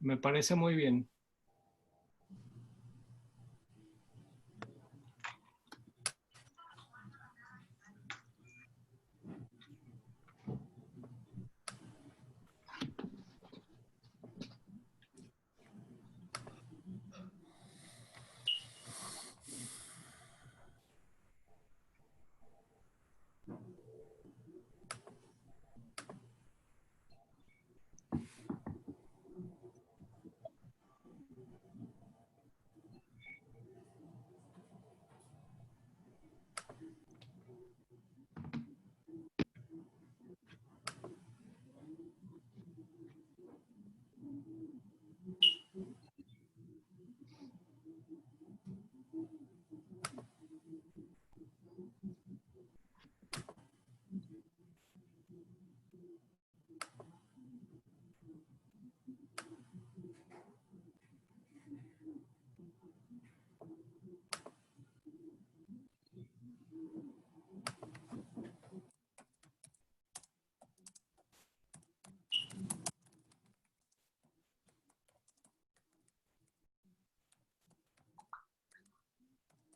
Me parece muy bien.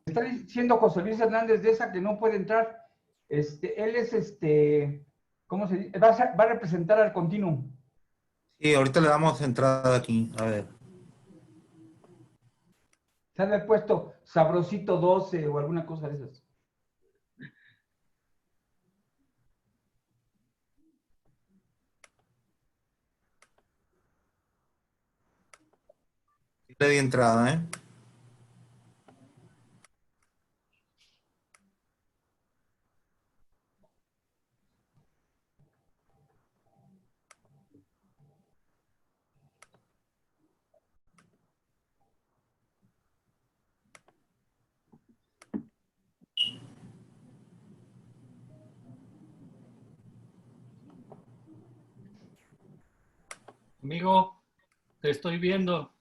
Está diciendo José Luis Hernández de esa que no puede entrar. Él es ¿cómo se dice? Va a representar al Continuum. Sí, ahorita le damos entrada aquí. A ver. Se ha de haber puesto Sabrosito 12 o alguna cosa de esas. Sí le di entrada, ¿eh? Amigo, te estoy viendo.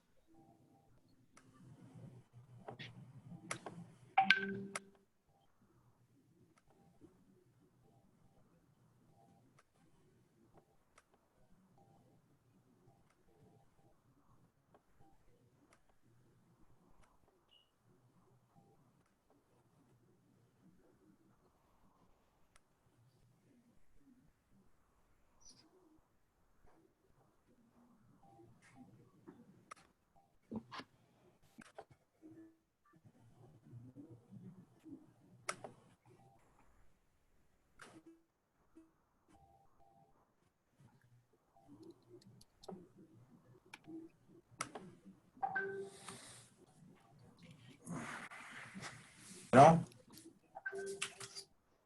¿No?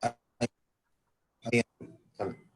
Ahí, ahí, sale.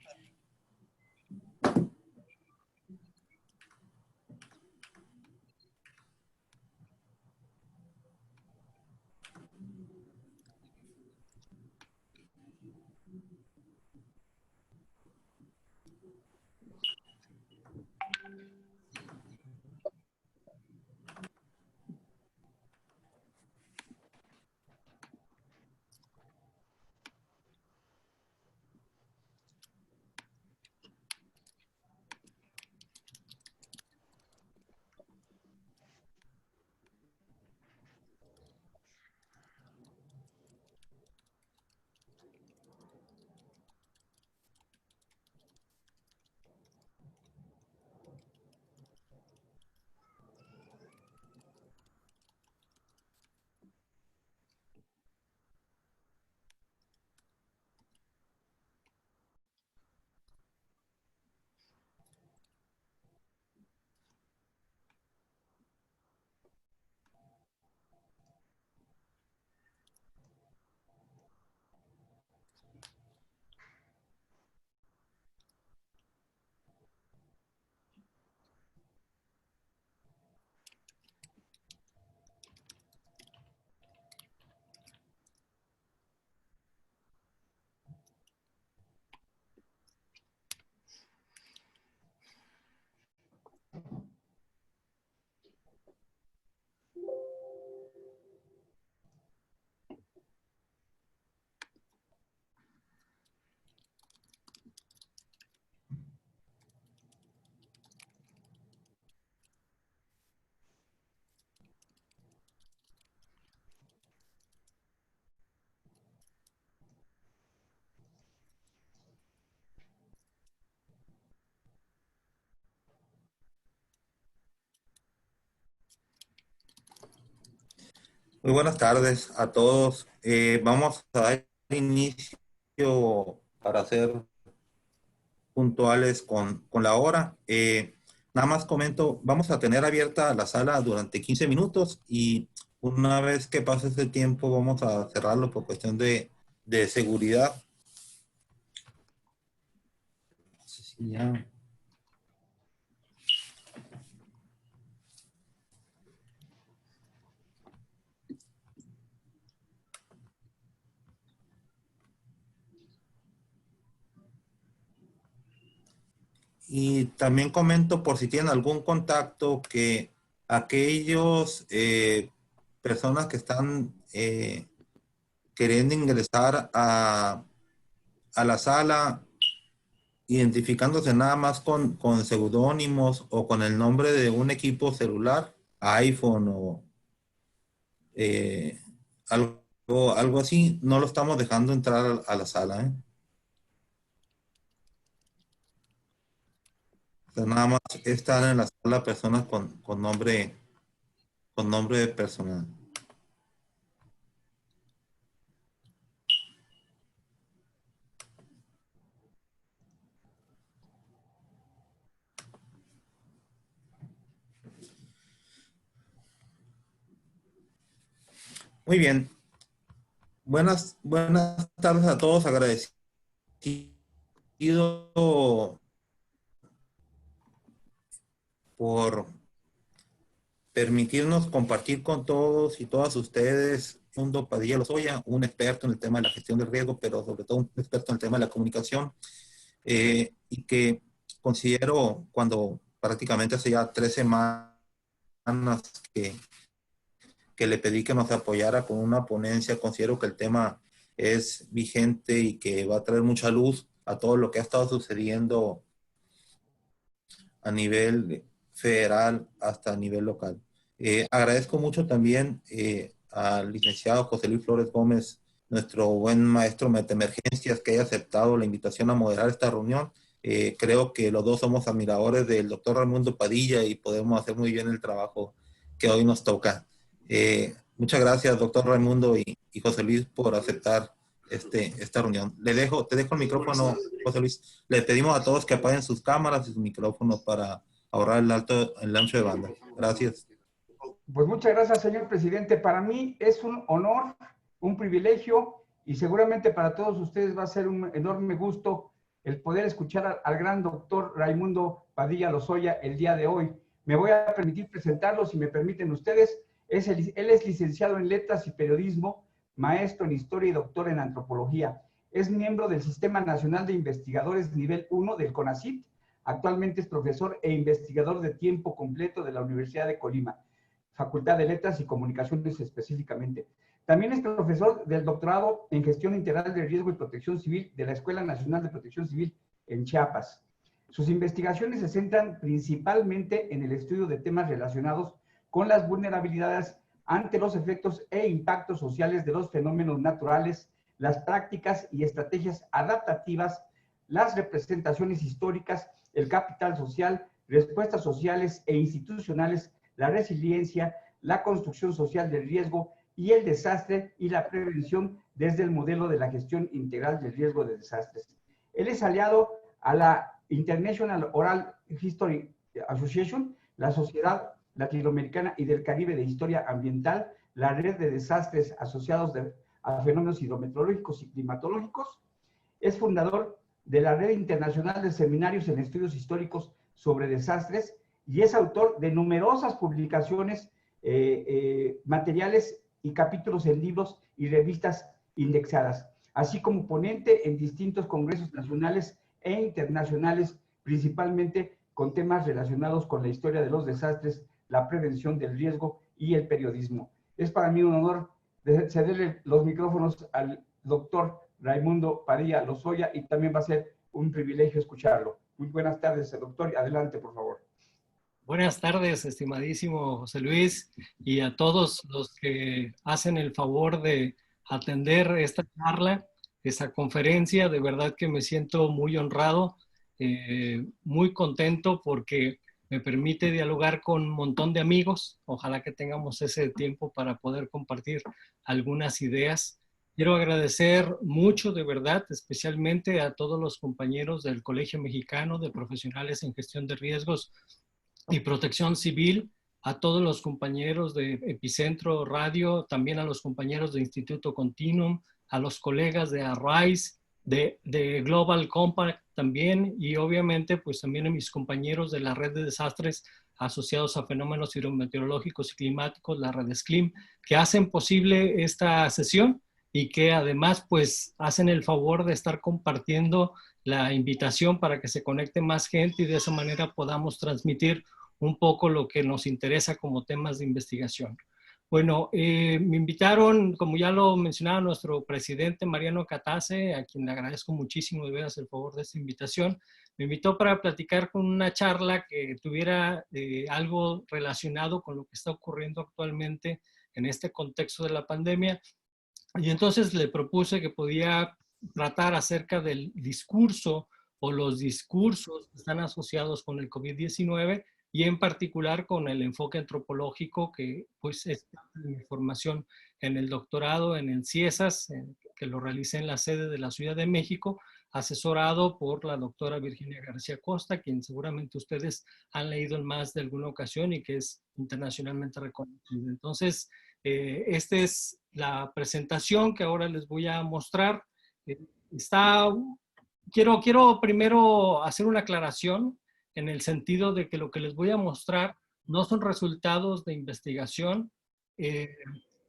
Muy buenas tardes a todos. Vamos a dar inicio para ser puntuales con la hora. Nada más comento, vamos a tener abierta la sala durante 15 minutos y una vez que pase ese tiempo vamos a cerrarlo por cuestión de seguridad. No sé si ya... Y también comento por si tienen algún contacto que aquellos personas que están queriendo ingresar a la sala, identificándose nada más con seudónimos o con el nombre de un equipo celular, iPhone o eh, algo así, no lo estamos dejando entrar a la sala, ¿eh? O sea, nada más están en la sala personas con nombre de personal. Muy bien. Buenas tardes a todos. Agradecido por permitirnos compartir con todos y todas ustedes. Mundo Padilla Lozoya, un experto en el tema de la gestión del riesgo, pero sobre todo un experto en el tema de la comunicación, y que considero, cuando prácticamente hace ya 3 semanas que, que le pedí que nos apoyara con una ponencia, considero que el tema es vigente y que va a traer mucha luz a todo lo que ha estado sucediendo a nivel federal hasta a nivel local. Agradezco mucho también al licenciado José Luis Flores Gómez, nuestro buen maestro de emergencias, que haya aceptado la invitación a moderar esta reunión. Creo que los dos somos admiradores del doctor Raimundo Padilla y podemos hacer muy bien el trabajo que hoy nos toca. Muchas gracias, doctor Raimundo y José Luis, por aceptar esta reunión. Te dejo el micrófono, José Luis. Le pedimos a todos que apaguen sus cámaras y sus micrófonos para ahorrar el ancho de banda. Gracias. Pues muchas gracias, señor presidente. Para mí es un honor, un privilegio y seguramente para todos ustedes va a ser un enorme gusto el poder escuchar al gran doctor Raimundo Padilla Lozoya el día de hoy. Me voy a permitir presentarlo, si me permiten ustedes. Él es licenciado en Letras y Periodismo, maestro en Historia y doctor en Antropología. Es miembro del Sistema Nacional de Investigadores Nivel 1 del CONACYT. Actualmente es profesor e investigador de tiempo completo de la Universidad de Colima, Facultad de Letras y Comunicaciones específicamente. También es profesor del doctorado en Gestión Integral de Riesgo y Protección Civil de la Escuela Nacional de Protección Civil en Chiapas. Sus investigaciones se centran principalmente en el estudio de temas relacionados con las vulnerabilidades ante los efectos e impactos sociales de los fenómenos naturales, las prácticas y estrategias adaptativas, las representaciones históricas, el capital social, respuestas sociales e institucionales, la resiliencia, la construcción social del riesgo y el desastre y la prevención desde el modelo de la gestión integral del riesgo de desastres. Él es aliado a la International Oral History Association, la Sociedad Latinoamericana y del Caribe de Historia Ambiental, la Red de Desastres Asociados a Fenómenos Hidrometeorológicos y Climatológicos. Es fundador de la Red Internacional de Seminarios en Estudios Históricos sobre Desastres y es autor de numerosas publicaciones, materiales y capítulos en libros y revistas indexadas, así como ponente en distintos congresos nacionales e internacionales, principalmente con temas relacionados con la historia de los desastres, la prevención del riesgo y el periodismo. Es para mí un honor cederle los micrófonos al doctor Raimundo Padilla Lozoya y también va a ser un privilegio escucharlo. Muy buenas tardes, doctor. Adelante, por favor. Buenas tardes, estimadísimo José Luis, y a todos los que hacen el favor de atender esta charla, esta conferencia. De verdad que me siento muy honrado, muy contento porque me permite dialogar con un montón de amigos. Ojalá que tengamos ese tiempo para poder compartir algunas ideas. Quiero agradecer mucho, de verdad, especialmente a todos los compañeros del Colegio Mexicano de Profesionales en Gestión de Riesgos y Protección Civil, a todos los compañeros de Epicentro Radio, también a los compañeros de Instituto Continuum, a los colegas de Arise, de Global Compact también, y obviamente pues también a mis compañeros de la red de desastres asociados a fenómenos hidrometeorológicos y climáticos, la red SCLIM, que hacen posible esta sesión y que además pues hacen el favor de estar compartiendo la invitación para que se conecte más gente y de esa manera podamos transmitir un poco lo que nos interesa como temas de investigación. Bueno, me invitaron, como ya lo mencionaba nuestro presidente Mariano Catase, a quien le agradezco muchísimo de veras el favor de esta invitación, me invitó para platicar con una charla que tuviera algo relacionado con lo que está ocurriendo actualmente en este contexto de la pandemia. Y entonces le propuse que podía tratar acerca del discurso o los discursos que están asociados con el COVID-19 y en particular con el enfoque antropológico que pues es mi formación en el doctorado en el CIESAS, que lo realicé en la sede de la Ciudad de México, asesorado por la doctora Virginia García Costa, quien seguramente ustedes han leído en más de alguna ocasión y que es internacionalmente reconocida. Entonces, esta es la presentación que ahora les voy a mostrar. Quiero primero hacer una aclaración en el sentido de que lo que les voy a mostrar no son resultados de investigación,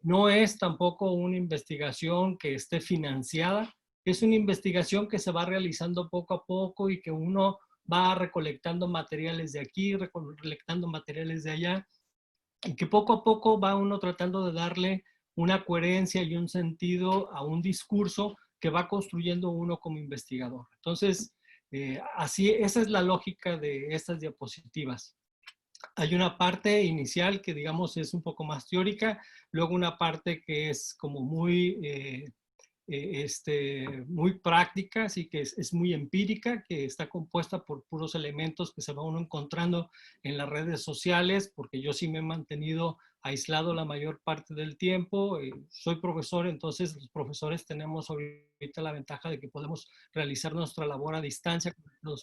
no es tampoco una investigación que esté financiada, es una investigación que se va realizando poco a poco y que uno va recolectando materiales de aquí, recolectando materiales de allá, y que poco a poco va uno tratando de darle una coherencia y un sentido a un discurso que va construyendo uno como investigador. Entonces, esa es la lógica de estas diapositivas. Hay una parte inicial que digamos es un poco más teórica, luego una parte que es como muy práctica, así que es muy empírica, que está compuesta por puros elementos que se va uno encontrando en las redes sociales, porque yo sí me he mantenido aislado la mayor parte del tiempo. Soy profesor, entonces los profesores tenemos ahorita la ventaja de que podemos realizar nuestra labor a distancia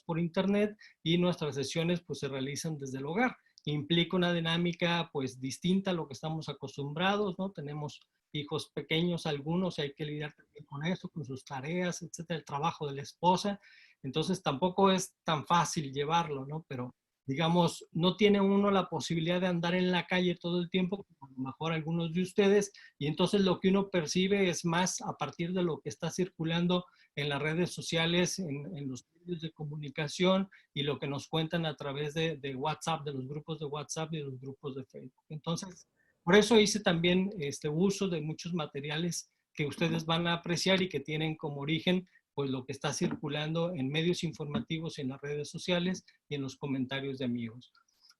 por internet y nuestras sesiones pues se realizan desde el hogar. Implica una dinámica pues distinta a lo que estamos acostumbrados, ¿no? Tenemos hijos pequeños algunos y hay que lidiar también con eso, con sus tareas, etcétera, el trabajo de la esposa. Entonces tampoco es tan fácil llevarlo, ¿no? Pero digamos, no tiene uno la posibilidad de andar en la calle todo el tiempo, como a lo mejor algunos de ustedes, y entonces lo que uno percibe es más a partir de lo que está circulando en las redes sociales, en los medios de comunicación y lo que nos cuentan a través de WhatsApp, de los grupos de WhatsApp y de los grupos de Facebook. Entonces, por eso hice también uso de muchos materiales que ustedes van a apreciar y que tienen como origen pues lo que está circulando en medios informativos, en las redes sociales y en los comentarios de amigos.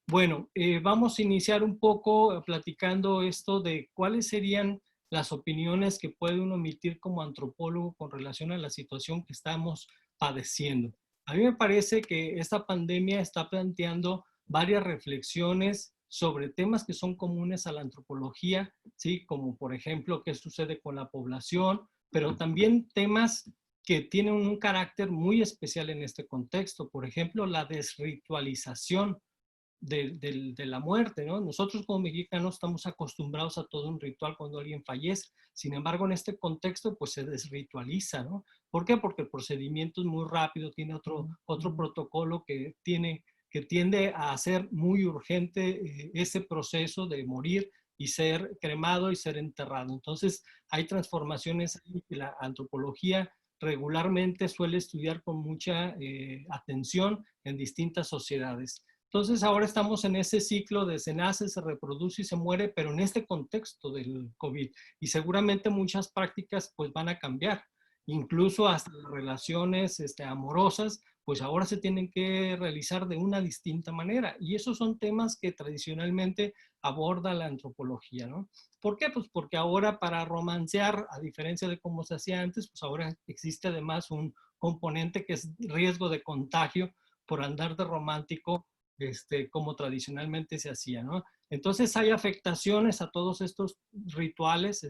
Bueno, vamos a iniciar un poco platicando esto de cuáles serían las opiniones que puede uno emitir como antropólogo con relación a la situación que estamos padeciendo. A mí me parece que esta pandemia está planteando varias reflexiones sobre temas que son comunes a la antropología, ¿sí? Como por ejemplo, qué sucede con la población, pero también temas que tienen un carácter muy especial en este contexto. Por ejemplo, la desritualización de la muerte, ¿no? Nosotros como mexicanos estamos acostumbrados a todo un ritual cuando alguien fallece. Sin embargo, en este contexto, pues se desritualiza, ¿no? ¿Por qué? Porque el procedimiento es muy rápido, tiene otro protocolo que tiende a hacer muy urgente ese proceso de morir y ser cremado y ser enterrado. Entonces, hay transformaciones ahí que la antropología regularmente suele estudiar con mucha atención en distintas sociedades. Entonces ahora estamos en ese ciclo de se nace, se reproduce y se muere, pero en este contexto del COVID. Y seguramente muchas prácticas pues van a cambiar. Incluso hasta las relaciones amorosas, pues ahora se tienen que realizar de una distinta manera. Y esos son temas que tradicionalmente aborda la antropología, ¿no? ¿Por qué? Pues porque ahora para romancear, a diferencia de cómo se hacía antes, pues ahora existe además un componente que es riesgo de contagio por andar de romántico como tradicionalmente se hacía, ¿no? Entonces hay afectaciones a todos estos rituales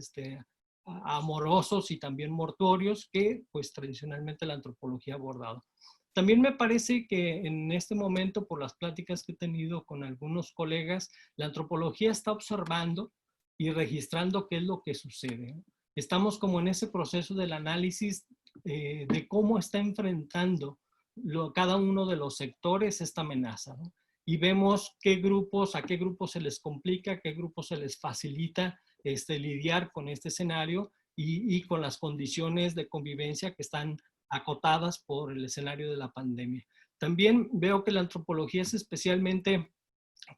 amorosos y también mortuorios que pues tradicionalmente la antropología ha abordado. También me parece que en este momento, por las pláticas que he tenido con algunos colegas, la antropología está observando y registrando qué es lo que sucede, ¿no? Estamos como en ese proceso del análisis de cómo está enfrentando cada uno de los sectores esta amenaza, ¿no? Y vemos a qué grupos se les complica, a qué grupos se les facilita lidiar con este escenario y con las condiciones de convivencia que están acotadas por el escenario de la pandemia. También veo que la antropología es especialmente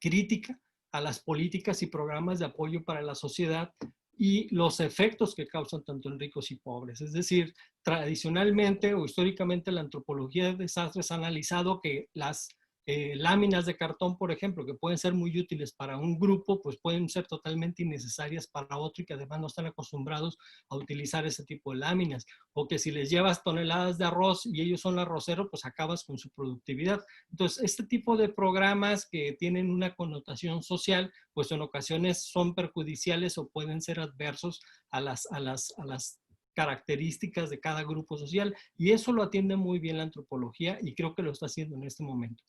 crítica a las políticas y programas de apoyo para la sociedad y los efectos que causan tanto en ricos y pobres. Es decir, tradicionalmente o históricamente la antropología de desastres ha analizado que las láminas de cartón, por ejemplo, que pueden ser muy útiles para un grupo, pues pueden ser totalmente innecesarias para otro y que además no están acostumbrados a utilizar ese tipo de láminas. O que si les llevas toneladas de arroz y ellos son arroceros, pues acabas con su productividad. Entonces, este tipo de programas que tienen una connotación social, pues en ocasiones son perjudiciales o pueden ser adversos a las características de cada grupo social. Y eso lo atiende muy bien la antropología y creo que lo está haciendo en este momento.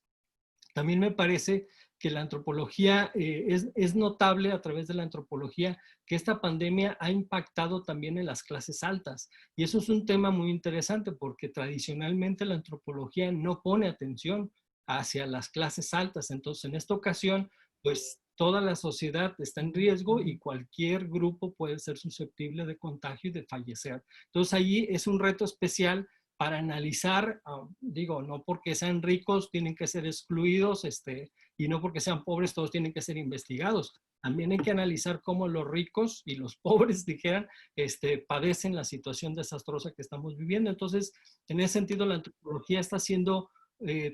También me parece que la antropología, es notable a través de la antropología que esta pandemia ha impactado también en las clases altas. Y eso es un tema muy interesante porque tradicionalmente la antropología no pone atención hacia las clases altas. Entonces, en esta ocasión, pues toda la sociedad está en riesgo y cualquier grupo puede ser susceptible de contagio y de fallecer. Entonces, allí es un reto especial para analizar, digo, no porque sean ricos tienen que ser excluidos, y no porque sean pobres todos tienen que ser investigados. También hay que analizar cómo los ricos y los pobres, dijeran, padecen la situación desastrosa que estamos viviendo. Entonces, en ese sentido, la antropología está haciendo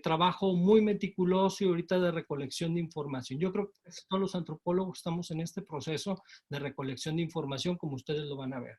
trabajo muy meticuloso y ahorita de recolección de información. Yo creo que todos los antropólogos estamos en este proceso de recolección de información, como ustedes lo van a ver.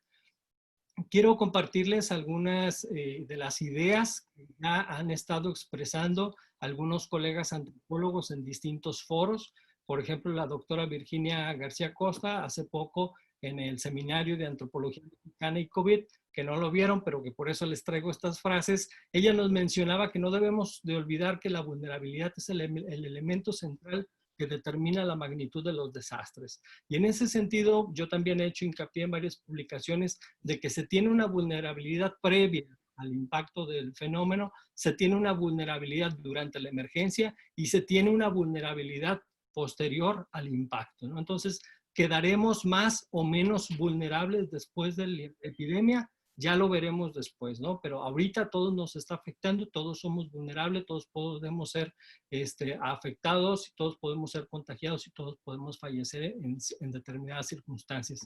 Quiero compartirles algunas de las ideas que ya han estado expresando algunos colegas antropólogos en distintos foros. Por ejemplo, la doctora Virginia García Costa, hace poco en el seminario de antropología mexicana y COVID, que no lo vieron, pero que por eso les traigo estas frases, ella nos mencionaba que no debemos de olvidar que la vulnerabilidad es el elemento central que determina la magnitud de los desastres. Y en ese sentido, yo también he hecho hincapié en varias publicaciones de que se tiene una vulnerabilidad previa al impacto del fenómeno, se tiene una vulnerabilidad durante la emergencia y se tiene una vulnerabilidad posterior al impacto, ¿no? Entonces, ¿quedaremos más o menos vulnerables después de la epidemia? Ya lo veremos después, ¿no? Pero ahorita todos nos está afectando, todos somos vulnerables, todos podemos ser afectados, todos podemos ser contagiados y todos podemos fallecer en determinadas circunstancias.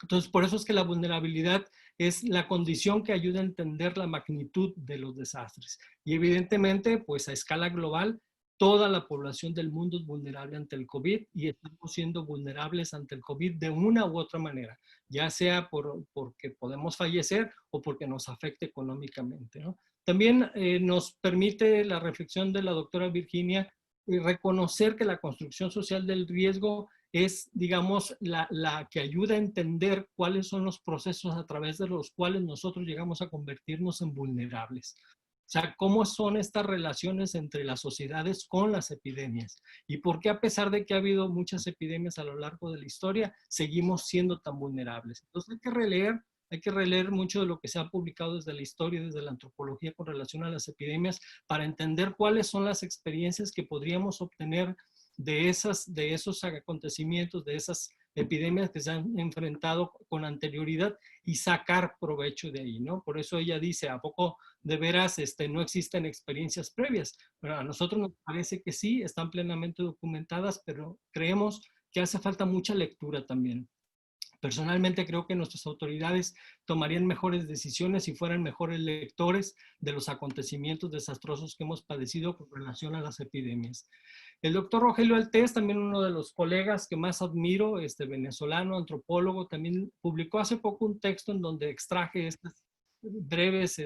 Entonces, por eso es que la vulnerabilidad es la condición que ayuda a entender la magnitud de los desastres. Y evidentemente, pues a escala global, toda la población del mundo es vulnerable ante el COVID y estamos siendo vulnerables ante el COVID de una u otra manera, ya sea porque podemos fallecer o porque nos afecte económicamente, ¿no? También nos permite la reflexión de la doctora Virginia reconocer que la construcción social del riesgo es, digamos, la que ayuda a entender cuáles son los procesos a través de los cuales nosotros llegamos a convertirnos en vulnerables. O sea, cómo son estas relaciones entre las sociedades con las epidemias y por qué a pesar de que ha habido muchas epidemias a lo largo de la historia, seguimos siendo tan vulnerables. Entonces hay que releer mucho de lo que se ha publicado desde la historia, desde la antropología con relación a las epidemias para entender cuáles son las experiencias que podríamos obtener de esos acontecimientos, de esas epidemias que se han enfrentado con anterioridad y sacar provecho de ahí, ¿no? Por eso ella dice, ¿a poco de veras no existen experiencias previas? Bueno, a nosotros nos parece que sí, están plenamente documentadas, pero creemos que hace falta mucha lectura también. Personalmente creo que nuestras autoridades tomarían mejores decisiones si fueran mejores lectores de los acontecimientos desastrosos que hemos padecido con relación a las epidemias. El doctor Rogelio Altés, también uno de los colegas que más admiro, venezolano, antropólogo, también publicó hace poco un texto en donde extraje estas breves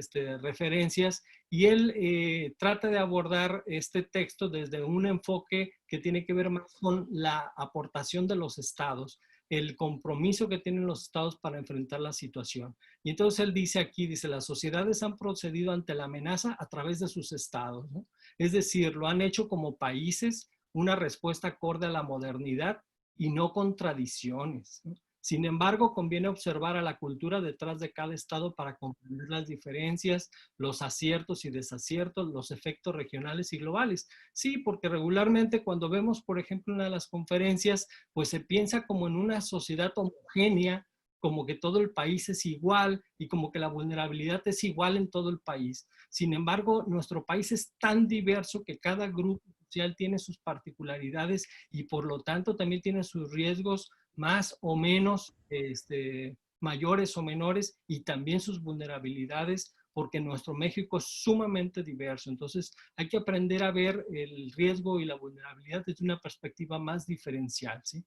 referencias, y él trata de abordar este texto desde un enfoque que tiene que ver más con la aportación de los estados, el compromiso que tienen los estados para enfrentar la situación. Y entonces él dice aquí, dice, las sociedades han procedido ante la amenaza a través de sus estados, ¿no? Es decir, lo han hecho como países, una respuesta acorde a la modernidad y no con tradiciones, ¿no? Sin embargo, conviene observar a la cultura detrás de cada estado para comprender las diferencias, los aciertos y desaciertos, los efectos regionales y globales. Sí, porque regularmente cuando vemos, por ejemplo, una de las conferencias, pues se piensa como en una sociedad homogénea, como que todo el país es igual y como que la vulnerabilidad es igual en todo el país. Sin embargo, nuestro país es tan diverso que cada grupo social tiene sus particularidades y por lo tanto también tiene sus riesgos más o menos mayores o menores, y también sus vulnerabilidades, porque nuestro México es sumamente diverso. Entonces hay que aprender a ver el riesgo y la vulnerabilidad desde una perspectiva más diferencial, ¿sí?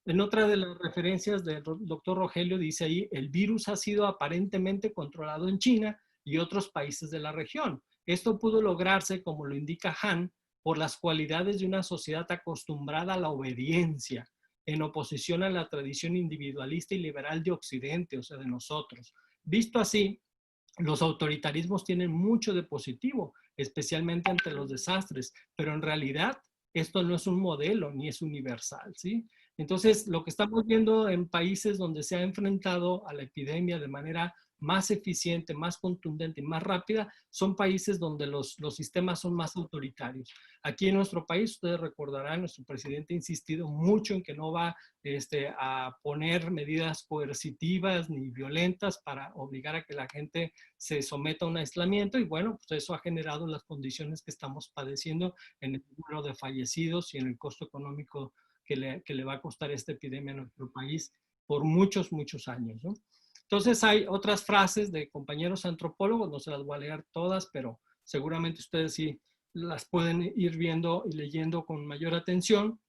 En otra de las referencias del doctor Rogelio dice ahí, el virus ha sido aparentemente controlado en China y otros países de la región. Esto pudo lograrse, como lo indica Han, por las cualidades de una sociedad acostumbrada a la obediencia, en oposición a la tradición individualista y liberal de Occidente, o sea, de nosotros. Visto así, los autoritarismos tienen mucho de positivo, especialmente ante los desastres, pero en realidad esto no es un modelo ni es universal, ¿sí? Entonces, lo que estamos viendo en países donde se ha enfrentado a la epidemia de manera más eficiente, más contundente y más rápida, son países donde los sistemas son más autoritarios. Aquí en nuestro país, ustedes recordarán, nuestro presidente ha insistido mucho en que no va a poner medidas coercitivas ni violentas para obligar a que la gente se someta a un aislamiento, y bueno, pues eso ha generado las condiciones que estamos padeciendo en el número de fallecidos y en el costo económico que le va a costar esta epidemia a nuestro país por muchos, muchos años, ¿no? Entonces hay otras frases de compañeros antropólogos, no se las voy a leer todas, pero seguramente ustedes sí las pueden ir viendo y leyendo con mayor atención.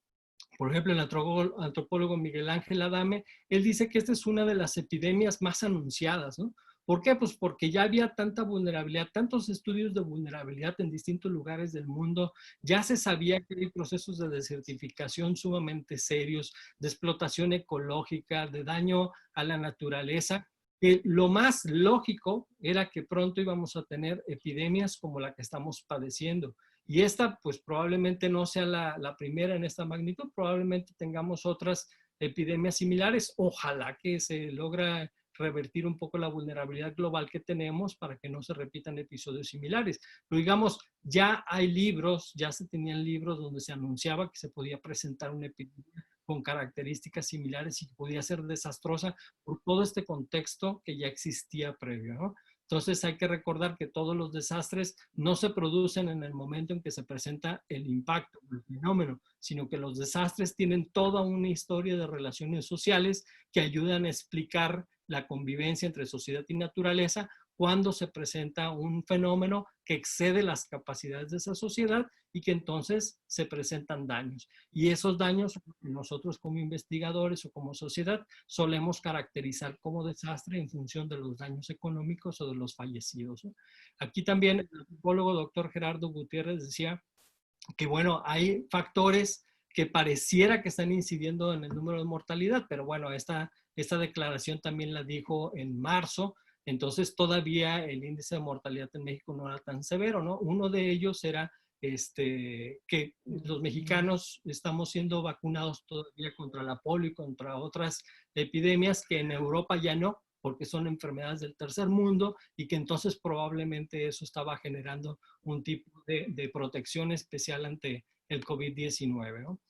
Por ejemplo, el antropólogo Miguel Ángel Adame, él dice que esta es una de las epidemias más anunciadas, ¿no? ¿Por qué? Pues porque ya había tanta vulnerabilidad, tantos estudios de vulnerabilidad en distintos lugares del mundo, ya se sabía que hay procesos de desertificación sumamente serios, de explotación ecológica, de daño a la naturaleza, que lo más lógico era que pronto íbamos a tener epidemias como la que estamos padeciendo. Y esta, pues probablemente no sea la primera en esta magnitud, probablemente tengamos otras epidemias similares. Ojalá que se logra revertir un poco la vulnerabilidad global que tenemos para que no se repitan episodios similares. Pero digamos, ya hay libros, ya se tenían libros donde se anunciaba que se podía presentar una epidemia con características similares y que podía ser desastrosa por todo este contexto que ya existía previo, ¿no? Entonces hay que recordar que todos los desastres no se producen en el momento en que se presenta el impacto, el fenómeno, sino que los desastres tienen toda una historia de relaciones sociales que ayudan a explicar la convivencia entre sociedad y naturaleza cuando se presenta un fenómeno que excede las capacidades de esa sociedad y que entonces se presentan daños. Y esos daños nosotros como investigadores o como sociedad solemos caracterizar como desastre en función de los daños económicos o de los fallecidos, ¿no? Aquí también el antropólogo doctor Gerardo Gutiérrez decía que, bueno, hay factores que pareciera que están incidiendo en el número de mortalidad, pero bueno, esta declaración también la dijo en marzo, entonces todavía el índice de mortalidad en México no era tan severo, ¿no? Uno de ellos era que los mexicanos estamos siendo vacunados todavía contra la polio y contra otras epidemias que en Europa ya no, porque son enfermedades del tercer mundo y que entonces probablemente eso estaba generando un tipo de protección especial ante el COVID-19, ¿no?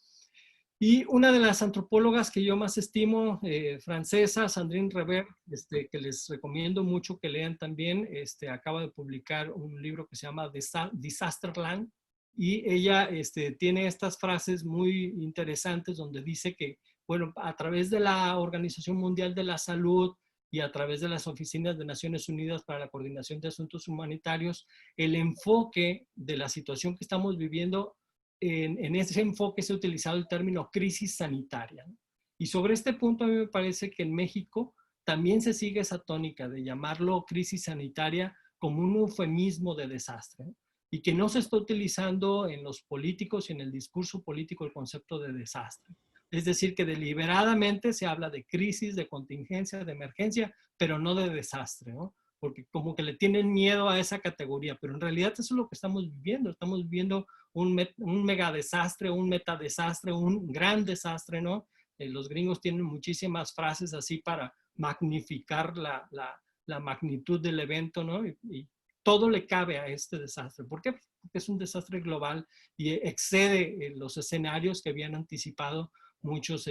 Y una de las antropólogas que yo más estimo, francesa, Sandrine Reber, que les recomiendo mucho que lean también, acaba de publicar un libro que se llama Disasterland, y ella tiene estas frases muy interesantes donde dice que, bueno, a través de la Organización Mundial de la Salud y a través de las oficinas de Naciones Unidas para la Coordinación de Asuntos Humanitarios, el enfoque de la situación que estamos viviendo, en ese enfoque se ha utilizado el término crisis sanitaria, ¿no? Y sobre este punto a mí me parece que en México también se sigue esa tónica de llamarlo crisis sanitaria como un eufemismo de desastre, ¿no? Y que no se está utilizando en los políticos y en el discurso político el concepto de desastre. Es decir, que deliberadamente se habla de crisis, de contingencia, de emergencia, pero no de desastre, ¿no? Porque como que le tienen miedo a esa categoría, pero en realidad eso es lo que estamos viviendo un mega desastre, un meta desastre, un gran desastre, ¿no? Los gringos tienen muchísimas frases así para magnificar la magnitud del evento, ¿no? Y todo le cabe a este desastre. ¿Por qué? Porque es un desastre global y excede los escenarios que habían anticipado muchos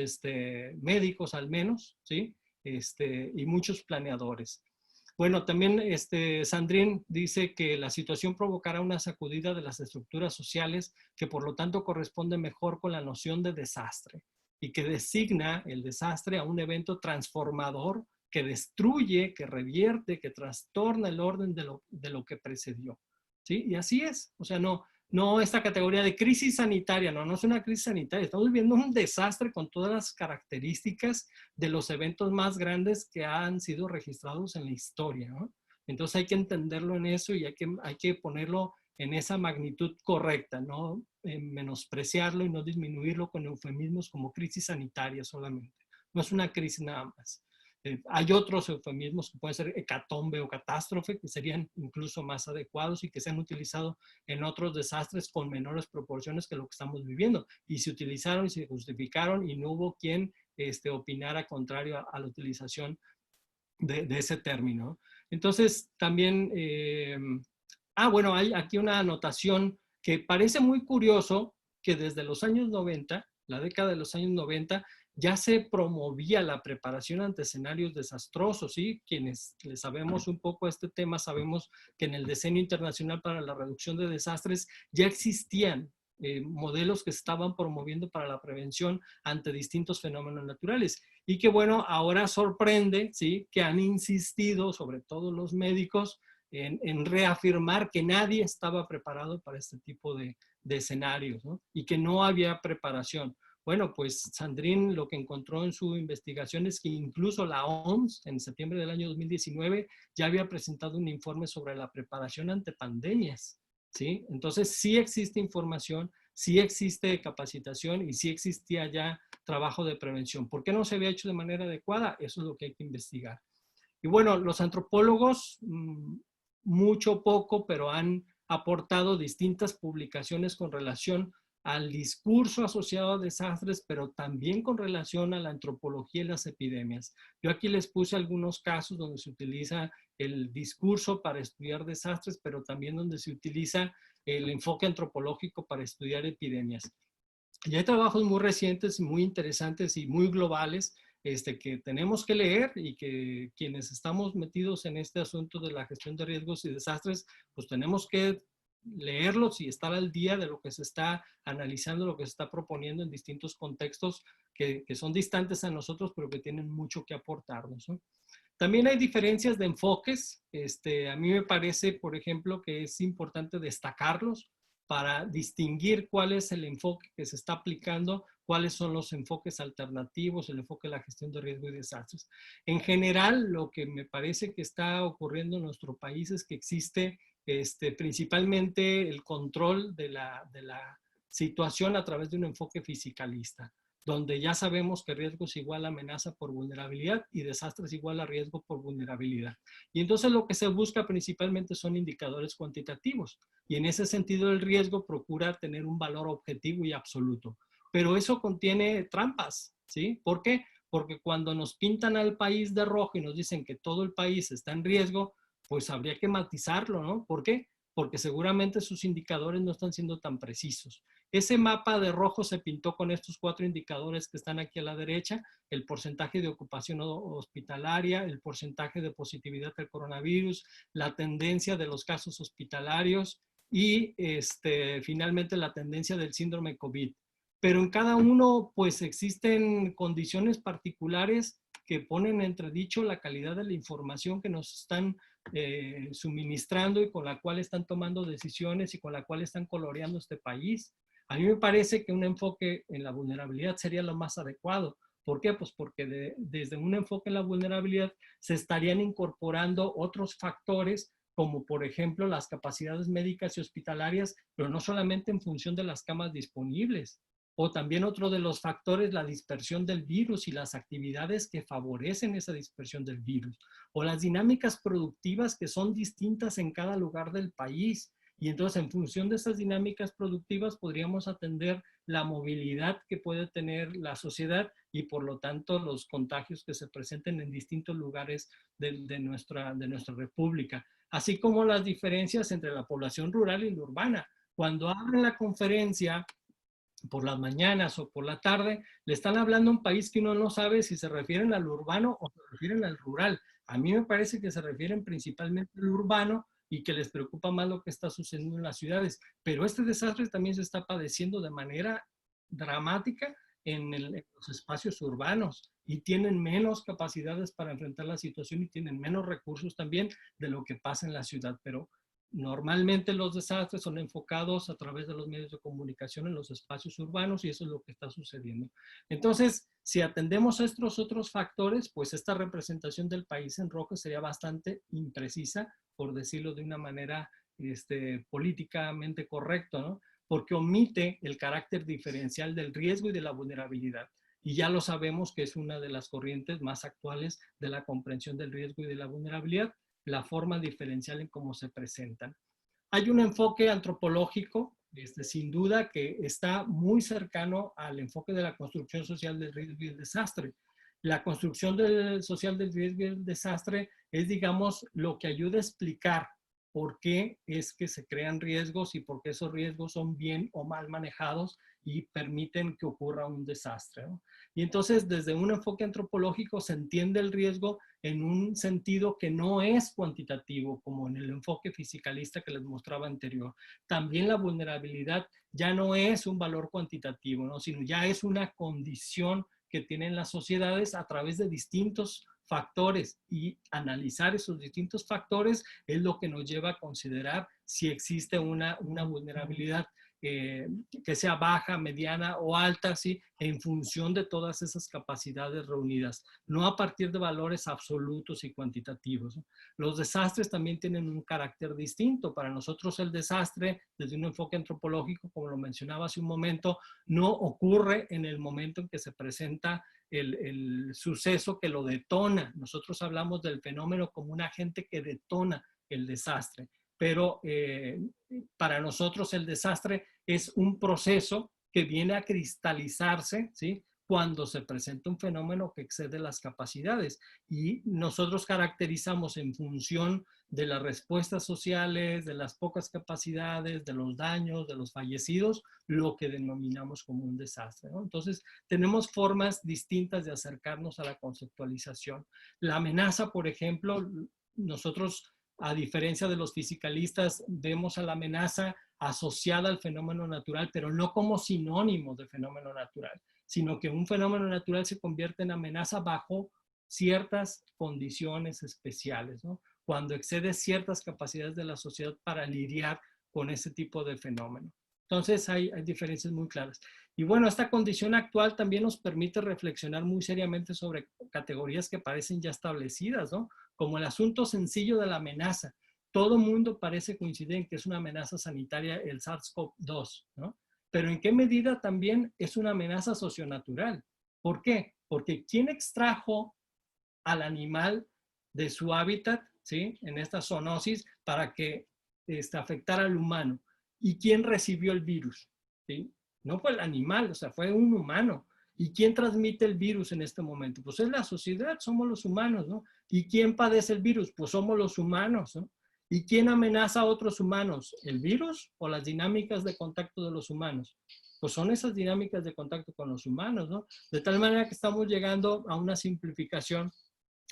médicos al menos, ¿sí? Y muchos planeadores. Bueno, también Sandrine dice que la situación provocará una sacudida de las estructuras sociales que por lo tanto corresponde mejor con la noción de desastre y que designa el desastre a un evento transformador que destruye, que revierte, que trastorna el orden de lo que precedió. ¿Sí? Y así es. O sea, no esta categoría de crisis sanitaria, no es una crisis sanitaria. Estamos viviendo un desastre con todas las características de los eventos más grandes que han sido registrados en la historia, ¿no? Entonces hay que entenderlo en eso y hay que ponerlo en esa magnitud correcta, no menospreciarlo y no disminuirlo con eufemismos como crisis sanitaria solamente. No es una crisis nada más. Hay otros eufemismos que pueden ser hecatombe o catástrofe, que serían incluso más adecuados y que se han utilizado en otros desastres con menores proporciones que lo que estamos viviendo. Y se utilizaron y se justificaron y no hubo quien opinara contrario a la utilización de ese término. Entonces, también, bueno, hay aquí una anotación que parece muy curioso que desde los años 90, la década de los años 90, ya se promovía la preparación ante escenarios desastrosos, ¿sí? Quienes le sabemos un poco a este tema, sabemos que en el Decenio Internacional para la Reducción de Desastres ya existían modelos que se estaban promoviendo para la prevención ante distintos fenómenos naturales. Y que bueno, ahora sorprende, ¿sí? Que han insistido, sobre todo los médicos, en reafirmar que nadie estaba preparado para este tipo de escenarios, ¿no? Y que no había preparación. Bueno, pues Sandrine lo que encontró en su investigación es que incluso la OMS en septiembre del año 2019 ya había presentado un informe sobre la preparación ante pandemias, ¿sí? Entonces sí existe información, sí existe capacitación y sí existía ya trabajo de prevención. ¿Por qué no se había hecho de manera adecuada? Eso es lo que hay que investigar. Y bueno, los antropólogos, mucho poco, pero han aportado distintas publicaciones con relación al discurso asociado a desastres, pero también con relación a la antropología y las epidemias. Yo aquí les puse algunos casos donde se utiliza el discurso para estudiar desastres, pero también donde se utiliza el enfoque antropológico para estudiar epidemias. Y hay trabajos muy recientes, muy interesantes y muy globales que tenemos que leer y que quienes estamos metidos en este asunto de la gestión de riesgos y desastres, pues tenemos que leerlos y estar al día de lo que se está analizando, lo que se está proponiendo en distintos contextos que son distantes a nosotros, pero que tienen mucho que aportarnos, ¿no? También hay diferencias de enfoques. A mí me parece, por ejemplo, que es importante destacarlos para distinguir cuál es el enfoque que se está aplicando, cuáles son los enfoques alternativos, el enfoque de la gestión de riesgo y desastres. En general, lo que me parece que está ocurriendo en nuestro país es que existe principalmente el control de la situación a través de un enfoque fisicalista, donde ya sabemos que riesgo es igual a amenaza por vulnerabilidad y desastre es igual a riesgo por vulnerabilidad. Y entonces lo que se busca principalmente son indicadores cuantitativos. Y en ese sentido el riesgo procura tener un valor objetivo y absoluto. Pero eso contiene trampas, ¿sí? ¿Por qué? Porque cuando nos pintan al país de rojo y nos dicen que todo el país está en riesgo, pues habría que matizarlo, ¿no? ¿Por qué? Porque seguramente sus indicadores no están siendo tan precisos. Ese mapa de rojo se pintó con estos 4 indicadores que están aquí a la derecha: el porcentaje de ocupación hospitalaria, el porcentaje de positividad del coronavirus, la tendencia de los casos hospitalarios y finalmente la tendencia del síndrome COVID. Pero en cada uno pues existen condiciones particulares que ponen en entredicho la calidad de la información que nos están suministrando y con la cual están tomando decisiones y con la cual están coloreando este país. A mí me parece que un enfoque en la vulnerabilidad sería lo más adecuado, ¿Por qué? Pues porque desde un enfoque en la vulnerabilidad se estarían incorporando otros factores, como por ejemplo las capacidades médicas y hospitalarias, pero no solamente en función de las camas disponibles, o también otro de los factores, la dispersión del virus y las actividades que favorecen esa dispersión del virus, o las dinámicas productivas que son distintas en cada lugar del país. Y entonces, en función de esas dinámicas productivas, podríamos atender la movilidad que puede tener la sociedad y, por lo tanto, los contagios que se presenten en distintos lugares de nuestra república. Así como las diferencias entre la población rural y la urbana. Cuando abren la conferencia por las mañanas o por la tarde, le están hablando a un país que uno no sabe si se refieren al urbano o se refieren al rural. A mí me parece que se refieren principalmente al urbano y que les preocupa más lo que está sucediendo en las ciudades. Pero este desastre también se está padeciendo de manera dramática en los espacios urbanos y tienen menos capacidades para enfrentar la situación y tienen menos recursos también de lo que pasa en la ciudad. Pero normalmente los desastres son enfocados a través de los medios de comunicación en los espacios urbanos y eso es lo que está sucediendo. Entonces, si atendemos a estos otros factores, pues esta representación del país en rojo sería bastante imprecisa, por decirlo de una manera políticamente correcta, ¿no? Porque omite el carácter diferencial del riesgo y de la vulnerabilidad. Y ya lo sabemos que es una de las corrientes más actuales de la comprensión del riesgo y de la vulnerabilidad, la forma diferencial en cómo se presentan. Hay un enfoque antropológico, sin duda, que está muy cercano al enfoque de la construcción social del riesgo y el desastre. La construcción social del riesgo y el desastre es, digamos, lo que ayuda a explicar por qué es que se crean riesgos y por qué esos riesgos son bien o mal manejados y permiten que ocurra un desastre, ¿no? Y entonces, desde un enfoque antropológico se entiende el riesgo en un sentido que no es cuantitativo, como en el enfoque fisicalista que les mostraba anterior. También la vulnerabilidad ya no es un valor cuantitativo, ¿no? Sino ya es una condición que tienen las sociedades a través de distintos factores, y analizar esos distintos factores es lo que nos lleva a considerar si existe una vulnerabilidad que sea baja, mediana o alta, ¿sí? En función de todas esas capacidades reunidas, no a partir de valores absolutos y cuantitativos, ¿no? Los desastres también tienen un carácter distinto. Para nosotros el desastre, desde un enfoque antropológico, como lo mencionaba hace un momento, no ocurre en el momento en que se presenta el suceso que lo detona. Nosotros hablamos del fenómeno como un agente que detona el desastre, pero para nosotros el desastre es un proceso que viene a cristalizarse, ¿sí? Cuando se presenta un fenómeno que excede las capacidades. Y nosotros caracterizamos en función de las respuestas sociales, de las pocas capacidades, de los daños, de los fallecidos, lo que denominamos como un desastre, ¿no? Entonces, tenemos formas distintas de acercarnos a la conceptualización. La amenaza, por ejemplo, nosotros, a diferencia de los fisicalistas, vemos a la amenaza asociada al fenómeno natural, pero no como sinónimo de fenómeno natural, sino que un fenómeno natural se convierte en amenaza bajo ciertas condiciones especiales, ¿no? Cuando excede ciertas capacidades de la sociedad para lidiar con ese tipo de fenómeno. Entonces hay diferencias muy claras. Y bueno, esta condición actual también nos permite reflexionar muy seriamente sobre categorías que parecen ya establecidas, ¿no? Como el asunto sencillo de la amenaza. Todo mundo parece coincidir en que es una amenaza sanitaria el SARS-CoV-2, ¿no? Pero ¿en qué medida también es una amenaza socionatural? ¿Por qué? Porque ¿quién extrajo al animal de su hábitat, ¿sí? En esta zoonosis para que afectara al humano? ¿Y quién recibió el virus? ¿Sí? No fue el animal, o sea, fue un humano. ¿Y quién transmite el virus en este momento? Pues es la sociedad, somos los humanos, ¿no? ¿Y quién padece el virus? Pues somos los humanos, ¿no? ¿Y quién amenaza a otros humanos? ¿El virus o las dinámicas de contacto de los humanos? Pues son esas dinámicas de contacto con los humanos, ¿no? De tal manera que estamos llegando a una simplificación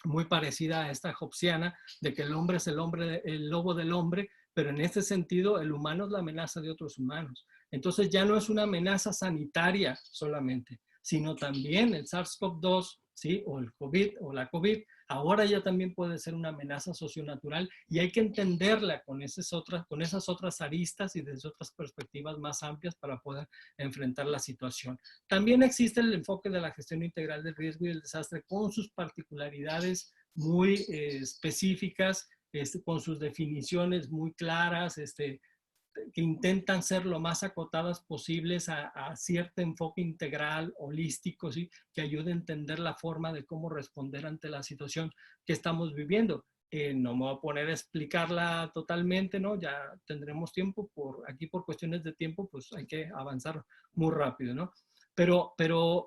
muy parecida a esta hobbesiana de que el hombre es el lobo del hombre, pero en este sentido el humano es la amenaza de otros humanos. Entonces ya no es una amenaza sanitaria solamente, sino también el SARS-CoV-2 ¿sí? O el COVID o la COVID, ahora ya también puede ser una amenaza socionatural y hay que entenderla con esas otras aristas y desde otras perspectivas más amplias para poder enfrentar la situación. También existe el enfoque de la gestión integral del riesgo y el desastre con sus particularidades muy específicas, con sus definiciones muy claras, que intentan ser lo más acotadas posibles a cierto enfoque integral, holístico, ¿sí? Que ayude a entender la forma de cómo responder ante la situación que estamos viviendo. No me voy a poner a explicarla totalmente, ¿no? Ya tendremos tiempo, aquí por cuestiones de tiempo, pues hay que avanzar muy rápido, ¿no? Pero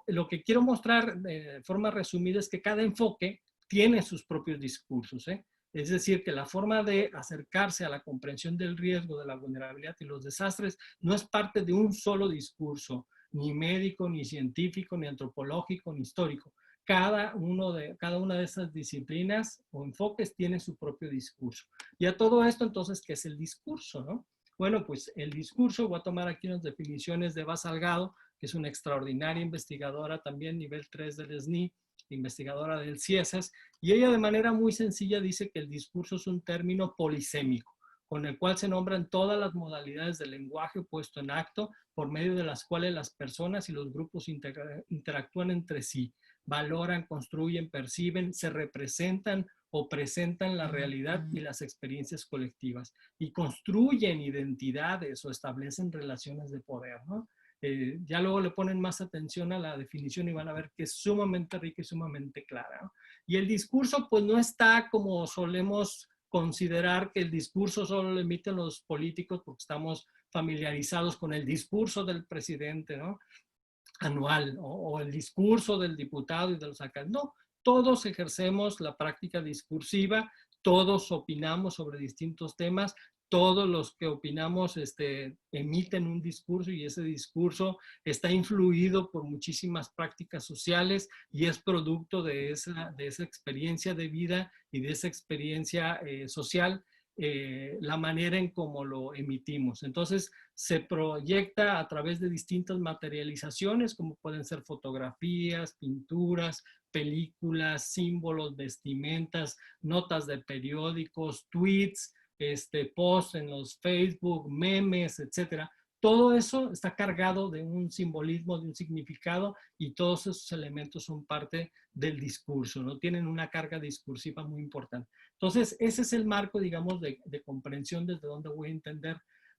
lo que quiero mostrar de forma resumida es que cada enfoque tiene sus propios discursos, ¿eh? Es decir, que la forma de acercarse a la comprensión del riesgo, de la vulnerabilidad y los desastres no es parte de un solo discurso, ni médico, ni científico, ni antropológico, ni histórico. Cada una de esas disciplinas o enfoques tiene su propio discurso. Y a todo esto, entonces, ¿qué es el discurso, no? Bueno, pues el discurso, voy a tomar aquí unas definiciones de Eva Salgado, que es una extraordinaria investigadora también, nivel 3 del SNI, investigadora del CIESAS, y ella de manera muy sencilla dice que el discurso es un término polisémico, con el cual se nombran todas las modalidades del lenguaje puesto en acto, por medio de las cuales las personas y los grupos interactúan entre sí, valoran, construyen, perciben, se representan o presentan la realidad y las experiencias colectivas, y construyen identidades o establecen relaciones de poder, ¿no? Ya luego le ponen más atención a la definición y van a ver que es sumamente rica y sumamente clara, ¿no? Y el discurso pues no está como solemos considerar que el discurso solo lo emiten los políticos porque estamos familiarizados con el discurso del presidente, ¿no? Anual o el discurso del diputado y de los alcaldes. No, todos ejercemos la práctica discursiva, todos opinamos sobre distintos temas, todos los que opinamos emiten un discurso y ese discurso está influido por muchísimas prácticas sociales y es producto de esa experiencia de vida y de esa experiencia social, la manera en cómo lo emitimos. Entonces, se proyecta a través de distintas materializaciones, como pueden ser fotografías, pinturas, películas, símbolos, vestimentas, notas de periódicos, tweets, posts en los Facebook, memes, etcétera. Todo eso está cargado de un simbolismo, de un significado, y todos esos elementos son parte del discurso, ¿no? Tienen una carga discursiva muy importante. Entonces, ese es el marco, digamos, de comprensión desde donde voy a entender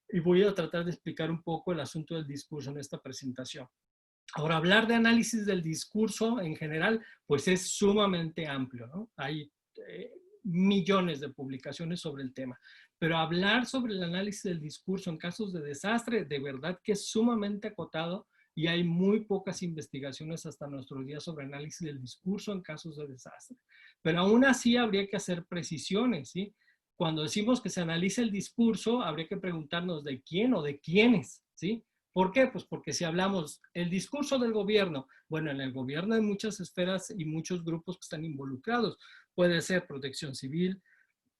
y voy a tratar de explicar un poco el asunto del discurso en esta presentación. Ahora, hablar de análisis del discurso en general, pues es sumamente amplio, ¿no? Hay millones de publicaciones sobre el tema. Pero hablar sobre el análisis del discurso en casos de desastre, de verdad que es sumamente acotado y hay muy pocas investigaciones hasta nuestros días sobre análisis del discurso en casos de desastre. Pero aún así habría que hacer precisiones, ¿sí? Cuando decimos que se analiza el discurso, habría que preguntarnos de quién o de quiénes, ¿sí? ¿Por qué? Pues porque si hablamos el discurso del gobierno, bueno, en el gobierno hay muchas esferas y muchos grupos que están involucrados. Puede ser Protección Civil,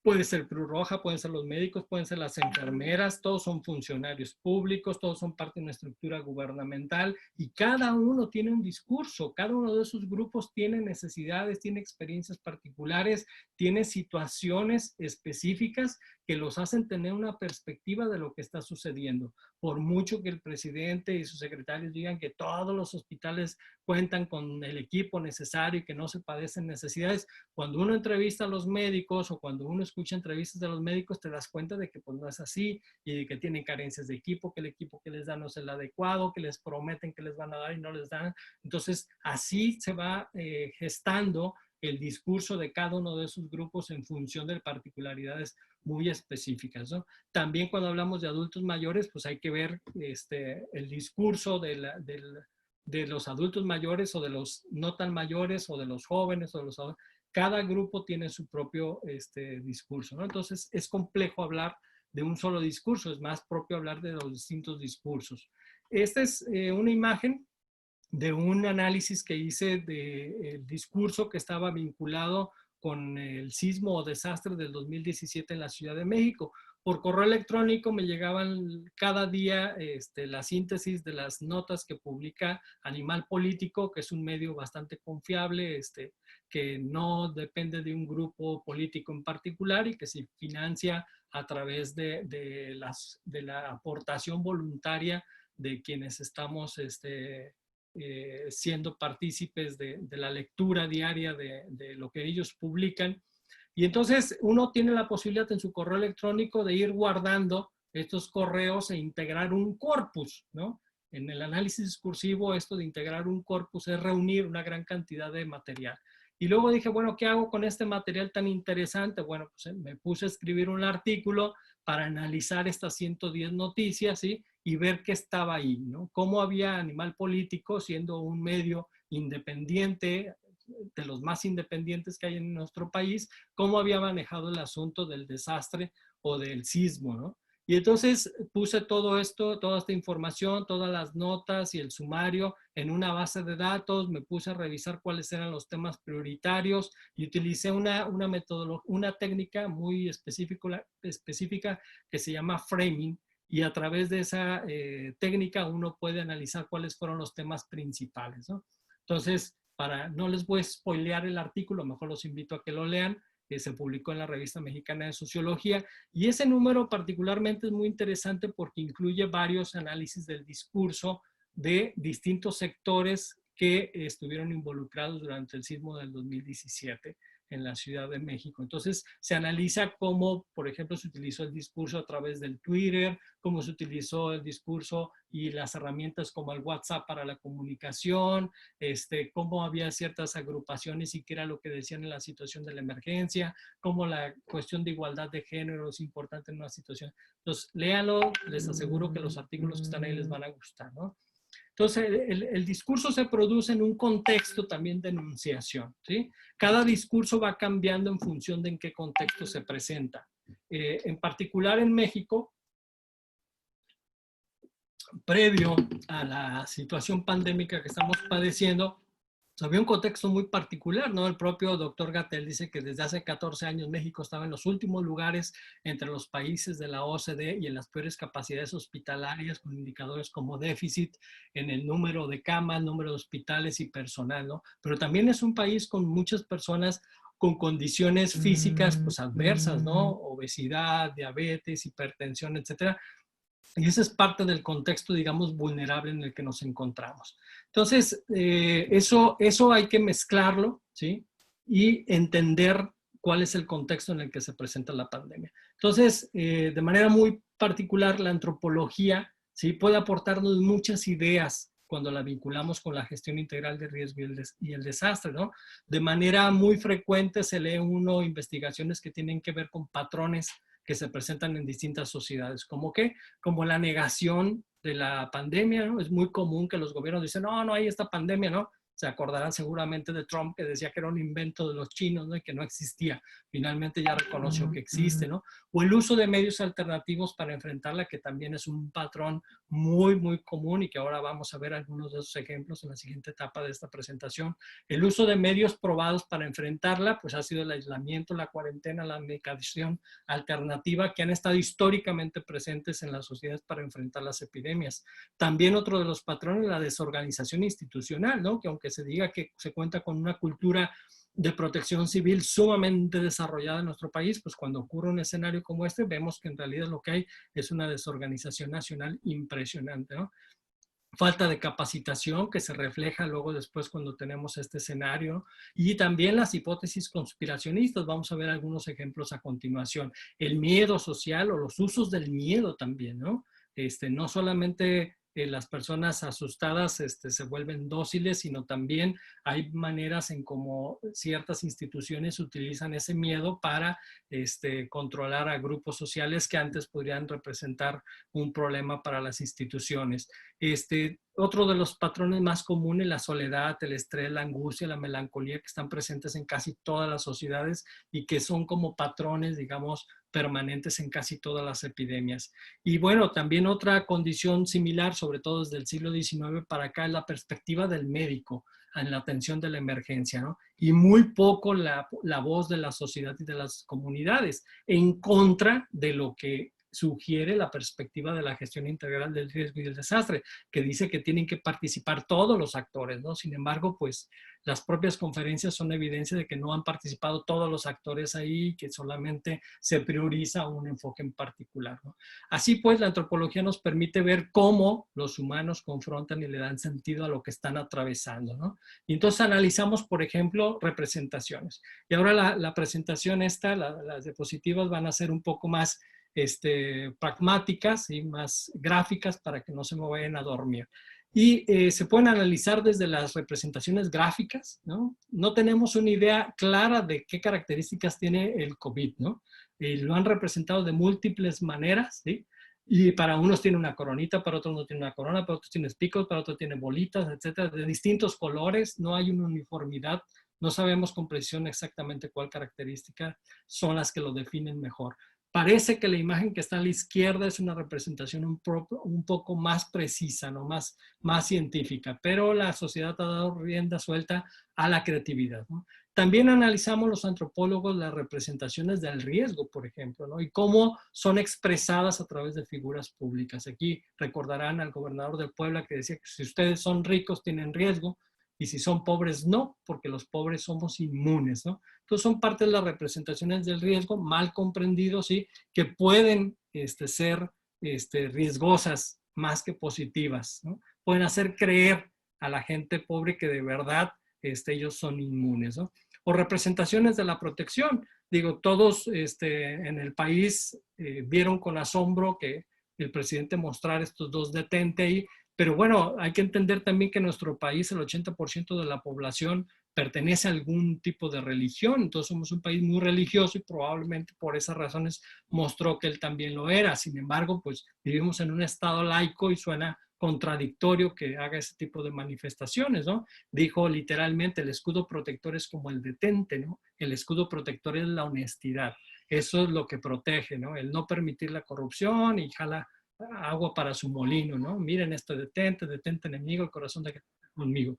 puede ser Cruz Roja, pueden ser los médicos, pueden ser las enfermeras, todos son funcionarios públicos, todos son parte de una estructura gubernamental y cada uno tiene un discurso, cada uno de esos grupos tiene necesidades, tiene experiencias particulares, tiene situaciones específicas que los hacen tener una perspectiva de lo que está sucediendo. Por mucho que el presidente y sus secretarios digan que todos los hospitales cuentan con el equipo necesario y que no se padecen necesidades, cuando uno entrevista a los médicos o cuando uno escucha entrevistas de los médicos, te das cuenta de que pues no es así y de que tienen carencias de equipo, que el equipo que les dan no es el adecuado, que les prometen que les van a dar y no les dan. Entonces, así se va gestando el discurso de cada uno de esos grupos en función de particularidades muy específicas, ¿no? También cuando hablamos de adultos mayores, pues hay que ver el discurso de los adultos mayores o de los no tan mayores o de los jóvenes o de los adultos. Cada grupo tiene su propio discurso, ¿no? Entonces es complejo hablar de un solo discurso, es más propio hablar de los distintos discursos. Esta es una imagen de un análisis que hice del discurso que estaba vinculado con el sismo o desastre del 2017 en la Ciudad de México. por correo electrónico me llegaban cada día la síntesis de las notas que publica Animal Político, que es un medio bastante confiable, que no depende de un grupo político en particular y que se financia a través de la aportación voluntaria de quienes estamos siendo partícipes de la lectura diaria de lo que ellos publican. Y entonces uno tiene la posibilidad en su correo electrónico de ir guardando estos correos e integrar un corpus, ¿no? En el análisis discursivo, esto de integrar un corpus es reunir una gran cantidad de material. Y luego dije, bueno, ¿qué hago con este material tan interesante? Bueno, pues me puse a escribir un artículo para analizar estas 110 noticias, ¿sí? Y ver qué estaba ahí, ¿no? Cómo había Animal Político, siendo un medio independiente, de los más independientes que hay en nuestro país, cómo había manejado el asunto del desastre o del sismo, ¿no? Y entonces puse todo esto, toda esta información, todas las notas y el sumario en una base de datos, me puse a revisar cuáles eran los temas prioritarios y utilicé una metodología, una técnica muy específica que se llama framing, y a través de esa técnica uno puede analizar cuáles fueron los temas principales, ¿no? Entonces, no les voy a spoilear el artículo, mejor los invito a que lo lean, que se publicó en la Revista Mexicana de Sociología, y ese número particularmente es muy interesante porque incluye varios análisis del discurso de distintos sectores que estuvieron involucrados durante el sismo del 2017 en la Ciudad de México. Entonces, se analiza cómo, por ejemplo, se utilizó el discurso a través del Twitter, cómo se utilizó el discurso y las herramientas como el WhatsApp para la comunicación, cómo había ciertas agrupaciones y qué era lo que decían en la situación de la emergencia, cómo la cuestión de igualdad de género es importante en una situación. Entonces, léanlo, les aseguro que los artículos que están ahí les van a gustar, ¿no? Entonces, el discurso se produce en un contexto también de enunciación, ¿sí? Cada discurso va cambiando en función de en qué contexto se presenta. En particular en México, previo a la situación pandémica que estamos padeciendo, había un contexto muy particular, ¿no? El propio doctor Gatell dice que desde hace 14 años México estaba en los últimos lugares entre los países de la OCDE y en las peores capacidades hospitalarias, con indicadores como déficit en el número de camas, número de hospitales y personal, ¿no? Pero también es un país con muchas personas con condiciones físicas pues adversas, ¿no? Obesidad, diabetes, hipertensión, etcétera. Y ese es parte del contexto, digamos, vulnerable en el que nos encontramos. Entonces, eso hay que mezclarlo, ¿sí? Y entender cuál es el contexto en el que se presenta la pandemia. Entonces, de manera muy particular, la antropología, ¿sí? Puede aportarnos muchas ideas cuando la vinculamos con la gestión integral de riesgo y el desastre, ¿no? De manera muy frecuente se lee investigaciones que tienen que ver con patrones que se presentan en distintas sociedades. ¿Cómo qué? Como la negación de la pandemia, ¿no? Es muy común que los gobiernos dicen, no, no hay esta pandemia, ¿no? Se acordarán seguramente de Trump, que decía que era un invento de los chinos, ¿no? Y que no existía. Finalmente ya reconoció que existe, ¿no? O el uso de medios alternativos para enfrentarla, que también es un patrón muy, muy común y que ahora vamos a ver algunos de esos ejemplos en la siguiente etapa de esta presentación. El uso de medios probados para enfrentarla, pues ha sido el aislamiento, la cuarentena, la medicación alternativa, que han estado históricamente presentes en las sociedades para enfrentar las epidemias. También otro de los patrones, la desorganización institucional, ¿no? Que aunque se diga que se cuenta con una cultura de protección civil sumamente desarrollada en nuestro país, pues cuando ocurre un escenario como este, vemos que en realidad lo que hay es una desorganización nacional impresionante, ¿no? Falta de capacitación que se refleja luego después cuando tenemos este escenario, y también las hipótesis conspiracionistas. Vamos a ver algunos ejemplos a continuación. El miedo social o los usos del miedo también, ¿no? No solamente las personas asustadas se vuelven dóciles, sino también hay maneras en cómo ciertas instituciones utilizan ese miedo para controlar a grupos sociales que antes podrían representar un problema para las instituciones. Otro de los patrones más comunes, la soledad, el estrés, la angustia, la melancolía, que están presentes en casi todas las sociedades y que son como patrones, digamos, permanentes en casi todas las epidemias. Y bueno, también otra condición similar, sobre todo desde el siglo XIX para acá, es la perspectiva del médico. en la atención de la emergencia, ¿no? Y muy poco la voz de la sociedad y de las comunidades en contra de lo que sugiere la perspectiva de la gestión integral del riesgo y del desastre, que dice que tienen que participar todos los actores, ¿no? Sin embargo, pues las propias conferencias son evidencia de que no han participado todos los actores ahí, que solamente se prioriza un enfoque en particular, ¿no? Así pues, la antropología nos permite ver cómo los humanos confrontan y le dan sentido a lo que están atravesando, ¿no? Y entonces analizamos, por ejemplo, representaciones. Y ahora la presentación esta, las diapositivas van a ser un poco más pragmáticas y más gráficas para que no se me vayan a dormir. Y se pueden analizar desde las representaciones gráficas, ¿no? No tenemos una idea clara de qué características tiene el COVID, ¿no? Lo han representado de múltiples maneras, ¿sí? Y para unos tiene una coronita, para otros no tiene una corona, para otros tiene picos, para otros tiene bolitas, etcétera, de distintos colores, no hay una uniformidad, no sabemos con precisión exactamente cuál característica son las que lo definen mejor. Parece que la imagen que está a la izquierda es una representación un poco más precisa, ¿no? más científica, pero la sociedad ha dado rienda suelta a la creatividad, ¿no? También analizamos los antropólogos las representaciones del riesgo, por ejemplo, ¿no? Y cómo son expresadas a través de figuras públicas. Aquí recordarán al gobernador de Puebla que decía que si ustedes son ricos tienen riesgo, y si son pobres no, porque los pobres somos inmunes, ¿no? Entonces son parte de las representaciones del riesgo mal comprendidos, ¿sí? Que pueden ser riesgosas más que positivas, ¿no? Pueden hacer creer a la gente pobre que de verdad ellos son inmunes, ¿no? O representaciones de la protección. Digo, todos en el país vieron con asombro que el presidente mostrara estos dos detente ahí, pero bueno, hay que entender también que en nuestro país el 80% de la población pertenece a algún tipo de religión, entonces somos un país muy religioso y probablemente por esas razones mostró que él también lo era. Sin embargo, pues vivimos en un estado laico y suena contradictorio que haga ese tipo de manifestaciones, ¿no? Dijo literalmente, el escudo protector es como el detente, ¿no? El escudo protector es la honestidad. Eso es lo que protege, ¿no? El no permitir la corrupción y jala agua para su molino, ¿no? Miren esto, detente enemigo, el corazón de conmigo.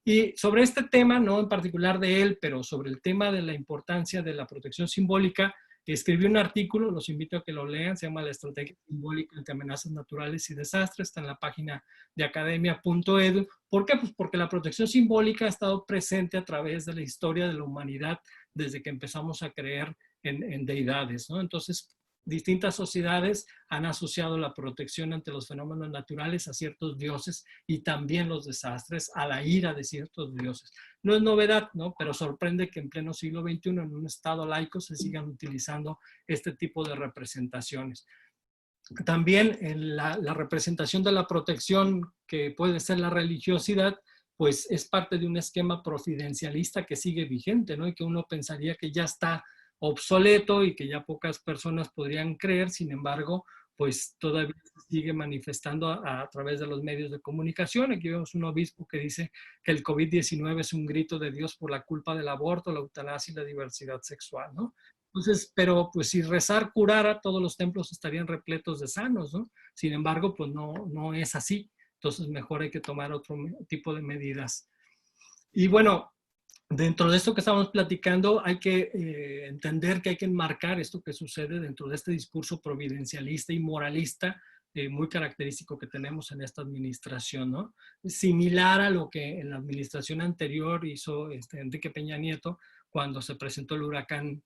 Y sobre este tema, no en particular de él, pero sobre el tema de la importancia de la protección simbólica, escribí un artículo, los invito a que lo lean, se llama La Estrategia Simbólica ante Amenazas Naturales y Desastres, está en la página de academia.edu. ¿Por qué? Pues porque la protección simbólica ha estado presente a través de la historia de la humanidad desde que empezamos a creer en deidades, ¿no? Entonces, distintas sociedades han asociado la protección ante los fenómenos naturales a ciertos dioses y también los desastres a la ira de ciertos dioses. No es novedad, ¿no? Pero sorprende que en pleno siglo XXI, en un estado laico, se sigan utilizando este tipo de representaciones. También en la representación de la protección, que puede ser la religiosidad, pues es parte de un esquema providencialista que sigue vigente, ¿no? Y que uno pensaría que ya está obsoleto y que ya pocas personas podrían creer. Sin embargo, pues todavía se sigue manifestando a través de los medios de comunicación. Aquí vemos un obispo que dice que el COVID-19 es un grito de Dios por la culpa del aborto, la eutanasia y la diversidad sexual, ¿no? Entonces, pero pues si rezar curara, todos los templos estarían repletos de sanos, ¿no? Sin embargo, pues no es así. Entonces, mejor hay que tomar otro tipo de medidas. Y bueno, dentro de esto que estamos platicando, hay que entender que hay que enmarcar esto que sucede dentro de este discurso providencialista y moralista muy característico que tenemos en esta administración, ¿no? Similar a lo que en la administración anterior hizo Enrique Peña Nieto cuando se presentó el huracán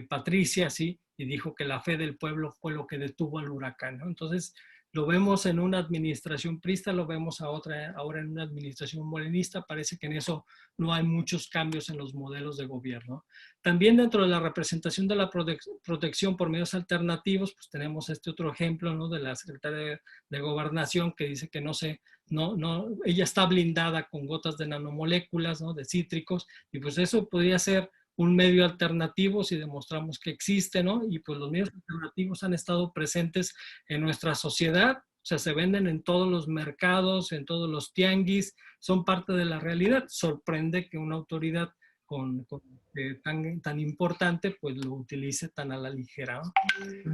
Patricia, ¿sí? Y dijo que la fe del pueblo fue lo que detuvo al huracán, ¿no? Entonces, lo vemos en una administración priista, lo vemos ahora en una administración morenista. Parece que en eso no hay muchos cambios en los modelos de gobierno. También dentro de la representación de la protección por medios alternativos, pues tenemos este otro ejemplo, ¿no? De la secretaria de Gobernación que dice que ella está blindada con gotas de nanomoléculas, ¿no? De cítricos, y pues eso podría ser un medio alternativo si demostramos que existe, ¿no? Y pues los medios alternativos han estado presentes en nuestra sociedad, o sea, se venden en todos los mercados, en todos los tianguis, son parte de la realidad. Sorprende que una autoridad tan importante, pues lo utilice tan a la ligera, ¿no?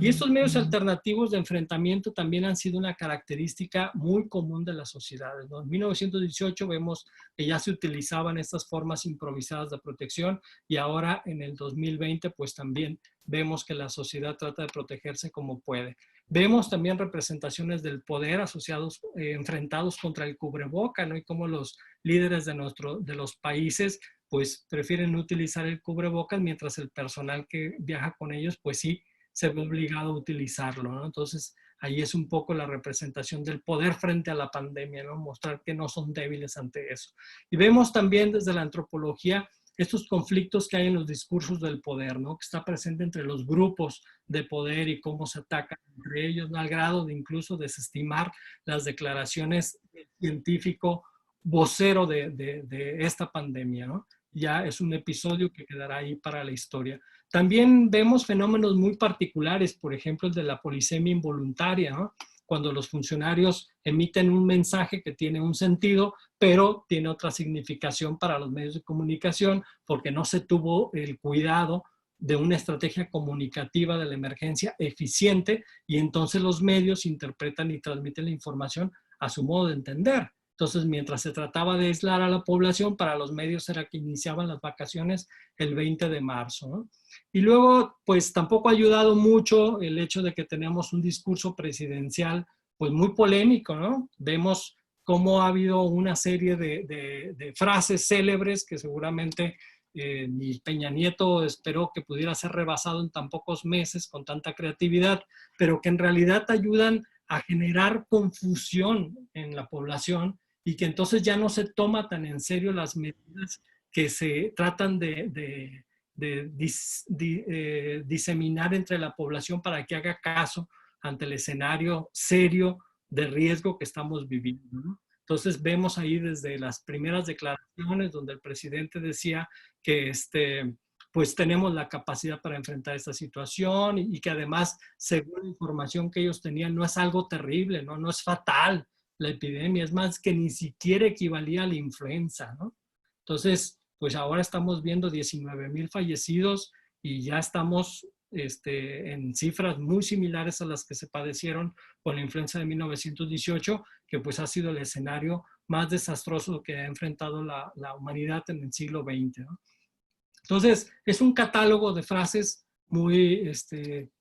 Y estos medios alternativos de enfrentamiento también han sido una característica muy común de las sociedades, ¿no? En 1918 vemos que ya se utilizaban estas formas improvisadas de protección y ahora en el 2020 pues también vemos que la sociedad trata de protegerse como puede. Vemos también representaciones del poder asociados, enfrentados contra el cubreboca, ¿no? Y cómo los líderes de los países pues prefieren utilizar el cubrebocas mientras el personal que viaja con ellos pues sí se ve obligado a utilizarlo, ¿no? Entonces ahí es un poco la representación del poder frente a la pandemia, ¿no? Mostrar que no son débiles ante eso. Y vemos también desde la antropología estos conflictos que hay en los discursos del poder, ¿no? Que está presente entre los grupos de poder y cómo se atacan entre ellos, ¿no? Al grado de incluso desestimar las declaraciones del científico vocero de esta pandemia, ¿no? Ya es un episodio que quedará ahí para la historia. También vemos fenómenos muy particulares, por ejemplo, el de la polisemia involuntaria, ¿no? Cuando los funcionarios emiten un mensaje que tiene un sentido, pero tiene otra significación para los medios de comunicación, porque no se tuvo el cuidado de una estrategia comunicativa de la emergencia eficiente, y entonces los medios interpretan y transmiten la información a su modo de entender. Entonces, mientras se trataba de aislar a la población, para los medios era que iniciaban las vacaciones el 20 de marzo, ¿no? Y luego, pues tampoco ha ayudado mucho el hecho de que tenemos un discurso presidencial, pues muy polémico, ¿no? Vemos cómo ha habido una serie de frases célebres que seguramente ni Peña Nieto esperó que pudiera ser rebasado en tan pocos meses con tanta creatividad, pero que en realidad ayudan a generar confusión en la población y que entonces ya no se toma tan en serio las medidas que se tratan de diseminar entre la población para que haga caso ante el escenario serio de riesgo que estamos viviendo, ¿no? Entonces vemos ahí desde las primeras declaraciones donde el presidente decía que pues tenemos la capacidad para enfrentar esta situación y que además, según la información que ellos tenían, no es algo terrible, ¿no? No es fatal la epidemia, es más que ni siquiera equivalía a la influenza, ¿no? Entonces, pues ahora estamos viendo 19,000 fallecidos y ya estamos en cifras muy similares a las que se padecieron con la influenza de 1918, que pues ha sido el escenario más desastroso que ha enfrentado la humanidad en el siglo XX, ¿no? Entonces, es un catálogo de frases muy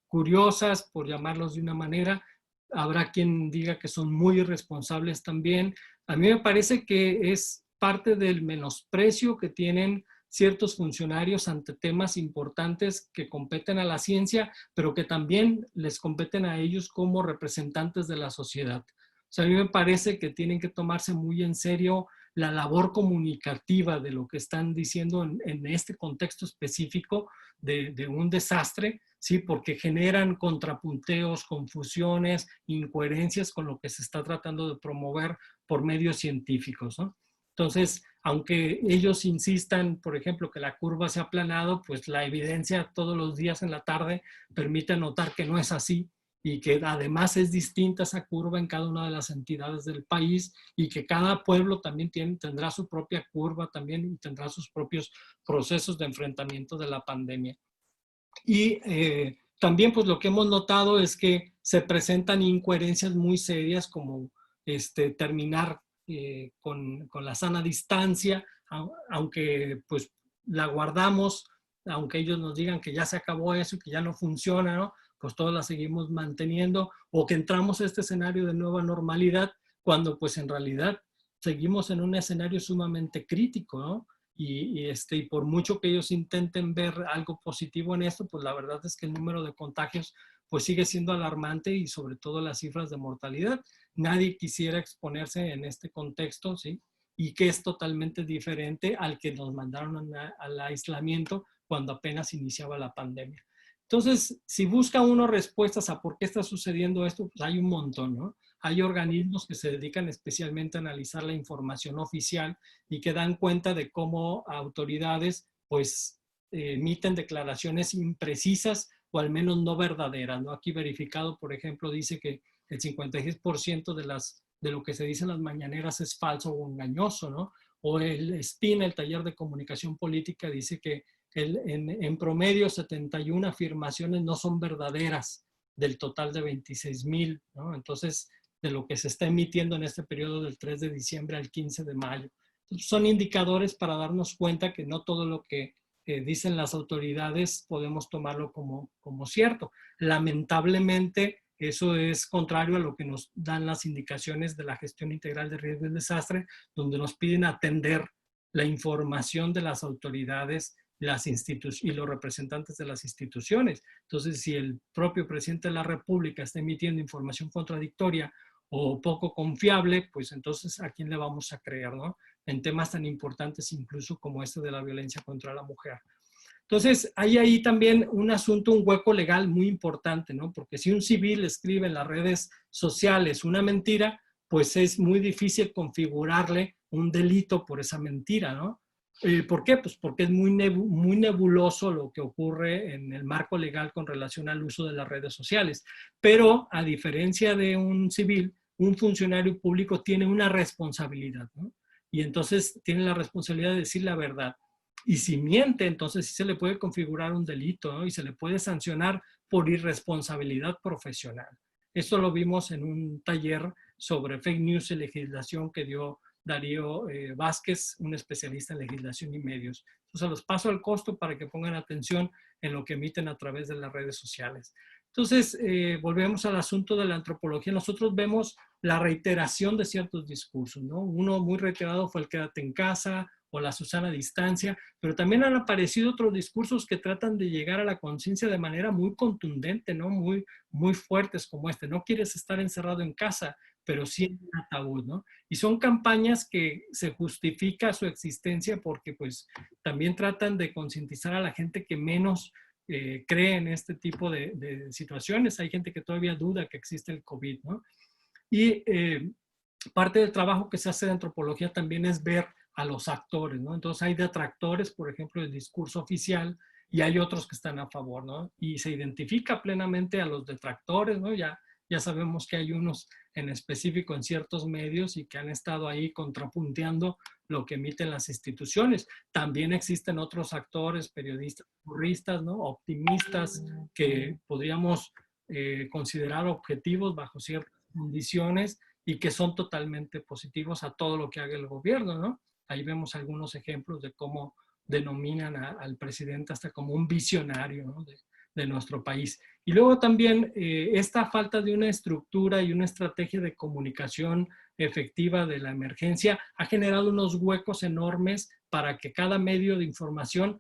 curiosas, por llamarlos de una manera. Habrá quien diga que son muy irresponsables también. A mí me parece que es parte del menosprecio que tienen ciertos funcionarios ante temas importantes que competen a la ciencia, pero que también les competen a ellos como representantes de la sociedad. O sea, a mí me parece que tienen que tomarse muy en serio la labor comunicativa de lo que están diciendo en este contexto específico de un desastre, ¿sí? Porque generan contrapunteos, confusiones, incoherencias con lo que se está tratando de promover por medios científicos, ¿no? Entonces, aunque ellos insistan, por ejemplo, que la curva se ha aplanado, pues la evidencia todos los días en la tarde permite notar que no es así y que además es distinta esa curva en cada una de las entidades del país y que cada pueblo también tendrá su propia curva también y tendrá sus propios procesos de enfrentamiento de la pandemia. Y también pues lo que hemos notado es que se presentan incoherencias muy serias como terminar con la sana distancia, aunque pues la guardamos, aunque ellos nos digan que ya se acabó eso y que ya no funciona, ¿no? Pues todos la seguimos manteniendo, o que entramos a este escenario de nueva normalidad cuando pues en realidad seguimos en un escenario sumamente crítico, ¿no? Y por mucho que ellos intenten ver algo positivo en esto, pues la verdad es que el número de contagios pues sigue siendo alarmante y sobre todo las cifras de mortalidad. Nadie quisiera exponerse en este contexto, ¿sí? Y que es totalmente diferente al que nos mandaron al aislamiento cuando apenas iniciaba la pandemia. Entonces, si busca uno respuestas a por qué está sucediendo esto, pues hay un montón, ¿no? Hay organismos que se dedican especialmente a analizar la información oficial y que dan cuenta de cómo autoridades pues emiten declaraciones imprecisas o al menos no verdaderas, ¿no? Aquí verificado, por ejemplo, dice que el 56% de lo que se dice en las mañaneras es falso o engañoso, ¿no? o el SPIN, el Taller de Comunicación Política, dice que en promedio 71 afirmaciones no son verdaderas del total de 26,000, ¿no? Entonces, de lo que se está emitiendo en este periodo del 3 de diciembre al 15 de mayo. Entonces, son indicadores para darnos cuenta que no todo lo que dicen las autoridades podemos tomarlo como cierto. Lamentablemente, eso es contrario a lo que nos dan las indicaciones de la gestión integral de riesgo y desastre, donde nos piden atender la información de las autoridades y los representantes de las instituciones. Entonces, si el propio presidente de la República está emitiendo información contradictoria o poco confiable, pues entonces ¿a quién le vamos a creer, no? En temas tan importantes incluso como este de la violencia contra la mujer. Entonces, hay ahí también un asunto, un hueco legal muy importante, ¿no? Porque si un civil escribe en las redes sociales una mentira, pues es muy difícil configurarle un delito por esa mentira, ¿no? ¿Por qué? Pues porque es muy nebuloso lo que ocurre en el marco legal con relación al uso de las redes sociales. Pero, a diferencia de un civil, un funcionario público tiene una responsabilidad, ¿no? Y entonces tiene la responsabilidad de decir la verdad. Y si miente, entonces sí se le puede configurar un delito, ¿no? Y se le puede sancionar por irresponsabilidad profesional. Esto lo vimos en un taller sobre fake news y legislación que dio Darío Vázquez, un especialista en legislación y medios. Entonces, los paso al costo para que pongan atención en lo que emiten a través de las redes sociales. Entonces, volvemos al asunto de la antropología. Nosotros vemos la reiteración de ciertos discursos, ¿no? Uno muy reiterado fue el quédate en casa o la Susana distancia, pero también han aparecido otros discursos que tratan de llegar a la conciencia de manera muy contundente, ¿no? Muy fuertes como este. No quieres estar encerrado en casa, pero sí en un ataúd, ¿no? Y son campañas que se justifica su existencia porque pues también tratan de concientizar a la gente que menos cree en este tipo de situaciones. Hay gente que todavía duda que existe el COVID, ¿no? Y parte del trabajo que se hace de antropología también es ver a los actores, ¿no? Entonces hay detractores, por ejemplo, del discurso oficial y hay otros que están a favor, ¿no? Y se identifica plenamente a los detractores, ¿no? Ya sabemos que hay unos en específico en ciertos medios y que han estado ahí contrapunteando lo que emiten las instituciones. También existen otros actores, periodistas, juristas, ¿no? Optimistas que podríamos considerar objetivos bajo ciertas condiciones y que son totalmente positivos a todo lo que haga el gobierno, ¿no? Ahí vemos algunos ejemplos de cómo denominan al presidente hasta como un visionario, ¿no? de nuestro país. Y luego también esta falta de una estructura y una estrategia de comunicación efectiva de la emergencia ha generado unos huecos enormes para que cada medio de información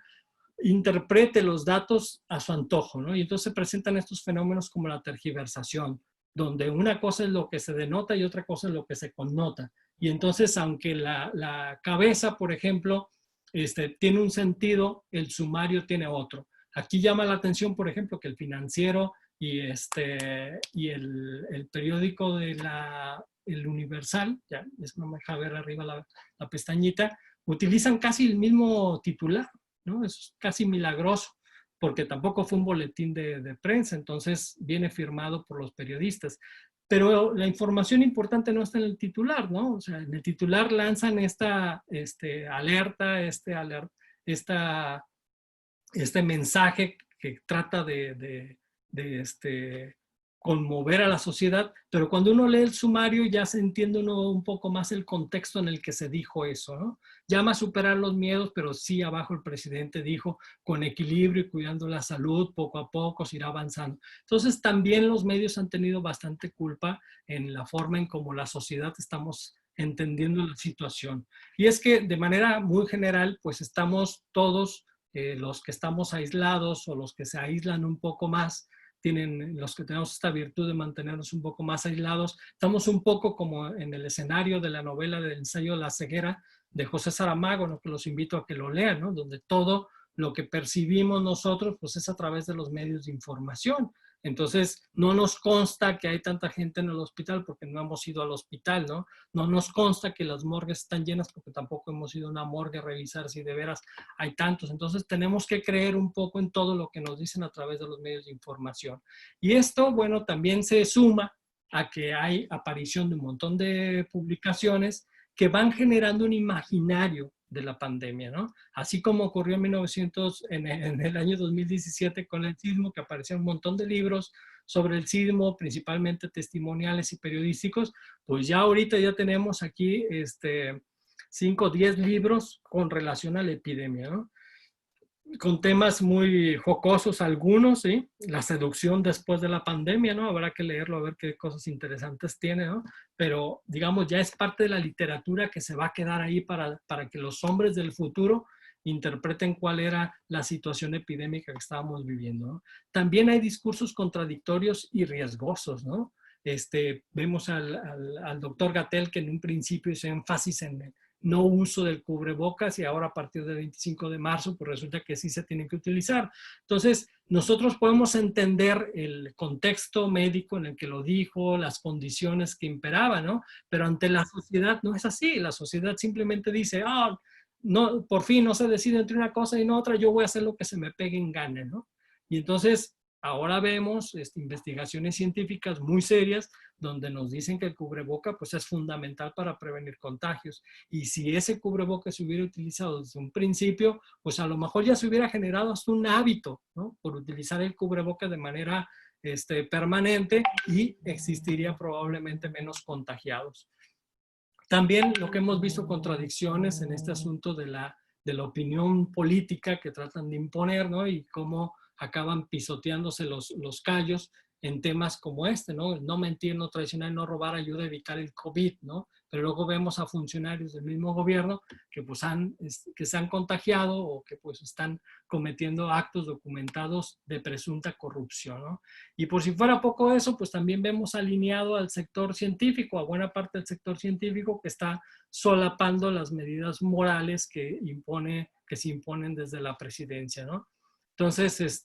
interprete los datos a su antojo, ¿no? Y entonces se presentan estos fenómenos como la tergiversación, donde una cosa es lo que se denota y otra cosa es lo que se connota. Y entonces, aunque la cabeza, por ejemplo, tiene un sentido, el sumario tiene otro. Aquí llama la atención, por ejemplo, que el Financiero y el periódico de el Universal, ya es no me deja ver arriba la pestañita, utilizan casi el mismo titular, ¿no? Es casi milagroso, porque tampoco fue un boletín de prensa, entonces viene firmado por los periodistas. Pero la información importante no está en el titular, ¿no? O sea, en el titular lanzan esta alerta, este mensaje que trata de conmover a la sociedad, pero cuando uno lee el sumario ya se entiende uno un poco más el contexto en el que se dijo eso, ¿no? Llama a superar los miedos, pero sí abajo el presidente dijo con equilibrio y cuidando la salud, poco a poco se irá avanzando. Entonces también los medios han tenido bastante culpa en la forma en cómo la sociedad estamos entendiendo la situación. Y es que de manera muy general, pues estamos todos los que estamos aislados o los que se aíslan un poco más, los que tenemos esta virtud de mantenernos un poco más aislados, estamos un poco como en el escenario de la novela del ensayo La ceguera de José Saramago, ¿no? Que los invito a que lo lean, ¿no? Donde todo lo que percibimos nosotros pues es a través de los medios de información. Entonces, no nos consta que hay tanta gente en el hospital porque no hemos ido al hospital, ¿no? No nos consta que las morgues están llenas porque tampoco hemos ido a una morgue a revisar si de veras hay tantos. Entonces, tenemos que creer un poco en todo lo que nos dicen a través de los medios de información. Y esto, bueno, también se suma a que hay aparición de un montón de publicaciones que van generando un imaginario de la pandemia, ¿no? Así como ocurrió en el año 2017 con el sismo, que aparecieron un montón de libros sobre el sismo, principalmente testimoniales y periodísticos, pues ya ahorita ya tenemos aquí 5 o 10 libros con relación a la epidemia, ¿no? Con temas muy jocosos algunos, ¿sí? La seducción después de la pandemia, ¿no? Habrá que leerlo a ver qué cosas interesantes tiene, ¿no? Pero, digamos, ya es parte de la literatura que se va a quedar ahí para que los hombres del futuro interpreten cuál era la situación epidémica que estábamos viviendo, ¿no? También hay discursos contradictorios y riesgosos, ¿no? Vemos al doctor Gatell, que en un principio hizo énfasis en el no uso del cubrebocas, y ahora a partir del 25 de marzo pues resulta que sí se tienen que utilizar. Entonces, nosotros podemos entender el contexto médico en el que lo dijo, las condiciones que imperaban, ¿no? Pero ante la sociedad no es así. La sociedad simplemente dice, no, por fin no se decide entre una cosa y otra, yo voy a hacer lo que se me pegue en gana, ¿no? Y entonces, ahora vemos investigaciones científicas muy serias donde nos dicen que el cubreboca pues, es fundamental para prevenir contagios. Y si ese cubreboca se hubiera utilizado desde un principio, pues a lo mejor ya se hubiera generado hasta un hábito, ¿no? Por utilizar el cubreboca de manera permanente, y existiría probablemente menos contagiados. También lo que hemos visto, contradicciones en este asunto de la opinión política que tratan de imponer, ¿no? Y cómo acaban pisoteándose los callos en temas como ¿no? El no mentir, no traicionar, no robar ayuda a evitar el COVID, ¿no? Pero luego vemos a funcionarios del mismo gobierno que, pues, que se han contagiado o que pues están cometiendo actos documentados de presunta corrupción, ¿no? Y por si fuera poco eso, pues también vemos alineado al sector científico, a buena parte del sector científico, que está solapando las medidas morales que se imponen desde la presidencia, ¿no? Entonces,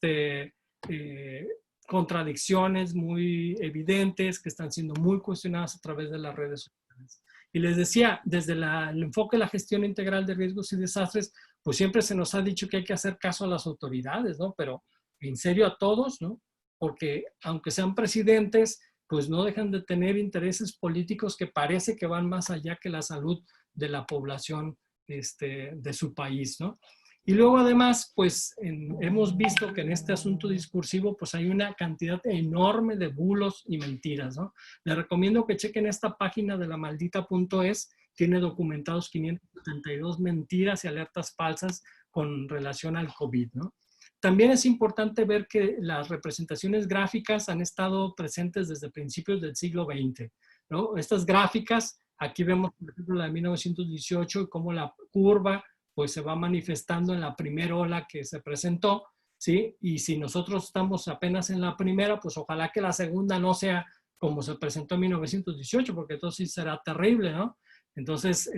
contradicciones muy evidentes que están siendo muy cuestionadas a través de las redes sociales. Y les decía, desde el enfoque de la gestión integral de riesgos y desastres, pues siempre se nos ha dicho que hay que hacer caso a las autoridades, ¿no? Pero en serio a todos, ¿no? Porque aunque sean presidentes, pues no dejan de tener intereses políticos que parece que van más allá que la salud de la población de su país, ¿no? Y luego además, pues hemos visto que en este asunto discursivo pues hay una cantidad enorme de bulos y mentiras, ¿no? Les recomiendo que chequen esta página de lamaldita.es, tiene documentados 572 mentiras y alertas falsas con relación al COVID, ¿no? También es importante ver que las representaciones gráficas han estado presentes desde principios del siglo XX, ¿no? Estas gráficas, aquí vemos por ejemplo la de 1918 y cómo la curva pues se va manifestando en la primera ola que se presentó, ¿sí? Y si nosotros estamos apenas en la primera, pues ojalá que la segunda no sea como se presentó en 1918, porque entonces sí será terrible, ¿no? Entonces,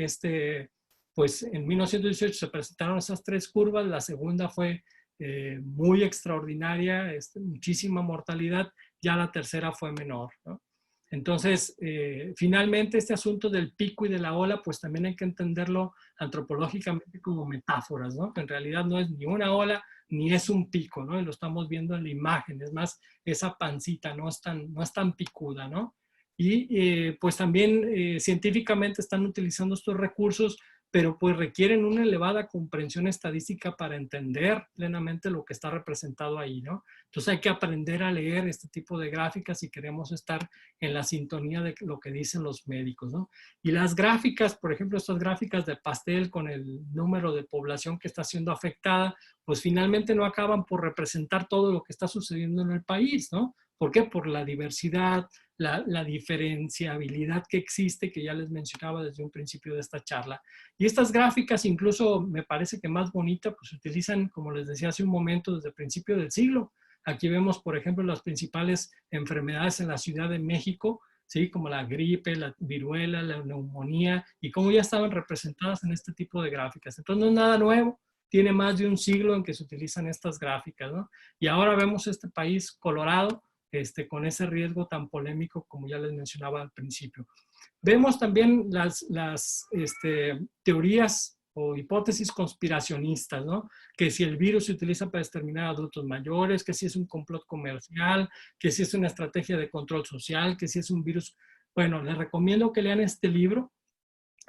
pues en 1918 se presentaron esas 3 curvas, la segunda fue muy extraordinaria, muchísima mortalidad, ya la tercera fue menor, ¿no? Entonces, finalmente este asunto del pico y de la ola, pues también hay que entenderlo antropológicamente como metáforas, ¿no? Que en realidad no es ni una ola ni es un pico, ¿no? Y lo estamos viendo en la imagen, es más, esa pancita no es tan picuda, ¿no? Y pues también científicamente están utilizando estos recursos, pero pues requieren una elevada comprensión estadística para entender plenamente lo que está representado ahí, ¿no? Entonces hay que aprender a leer este tipo de gráficas si queremos estar en la sintonía de lo que dicen los médicos, ¿no? Y las gráficas, por ejemplo, estas gráficas de pastel con el número de población que está siendo afectada, pues finalmente no acaban por representar todo lo que está sucediendo en el país, ¿no? ¿Por qué? Por la diversidad, la diferenciabilidad que existe, que ya les mencionaba desde un principio de esta charla. Y estas gráficas, incluso me parece que más bonita, pues se utilizan, como les decía hace un momento, desde el principio del siglo. Aquí vemos, por ejemplo, las principales enfermedades en la Ciudad de México, ¿sí? Como la gripe, la viruela, la neumonía, y cómo ya estaban representadas en este tipo de gráficas. Entonces no es nada nuevo, tiene más de un siglo en que se utilizan estas gráficas, ¿no? Y ahora vemos este país colorado, con ese riesgo tan polémico como ya les mencionaba al principio. Vemos también las teorías o hipótesis conspiracionistas, ¿no? Que si el virus se utiliza para exterminar a adultos mayores, que si es un complot comercial, que si es una estrategia de control social, que si es un virus. Bueno, les recomiendo que lean este libro.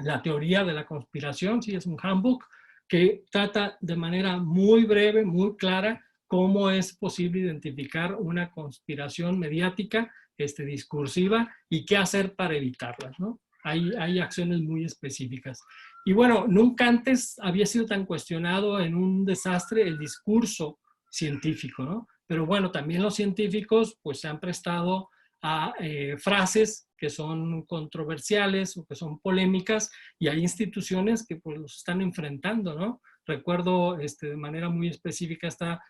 la teoría de la conspiración, sí, es un handbook que trata de manera muy breve, muy clara, cómo es posible identificar una conspiración mediática, discursiva, y qué hacer para evitarlas, ¿no? Hay acciones muy específicas. Y bueno, nunca antes había sido tan cuestionado en un desastre el discurso científico, ¿no? Pero bueno, también los científicos pues se han prestado a frases que son controversiales o que son polémicas, y hay instituciones que pues los están enfrentando, ¿no? Recuerdo de manera muy específica esta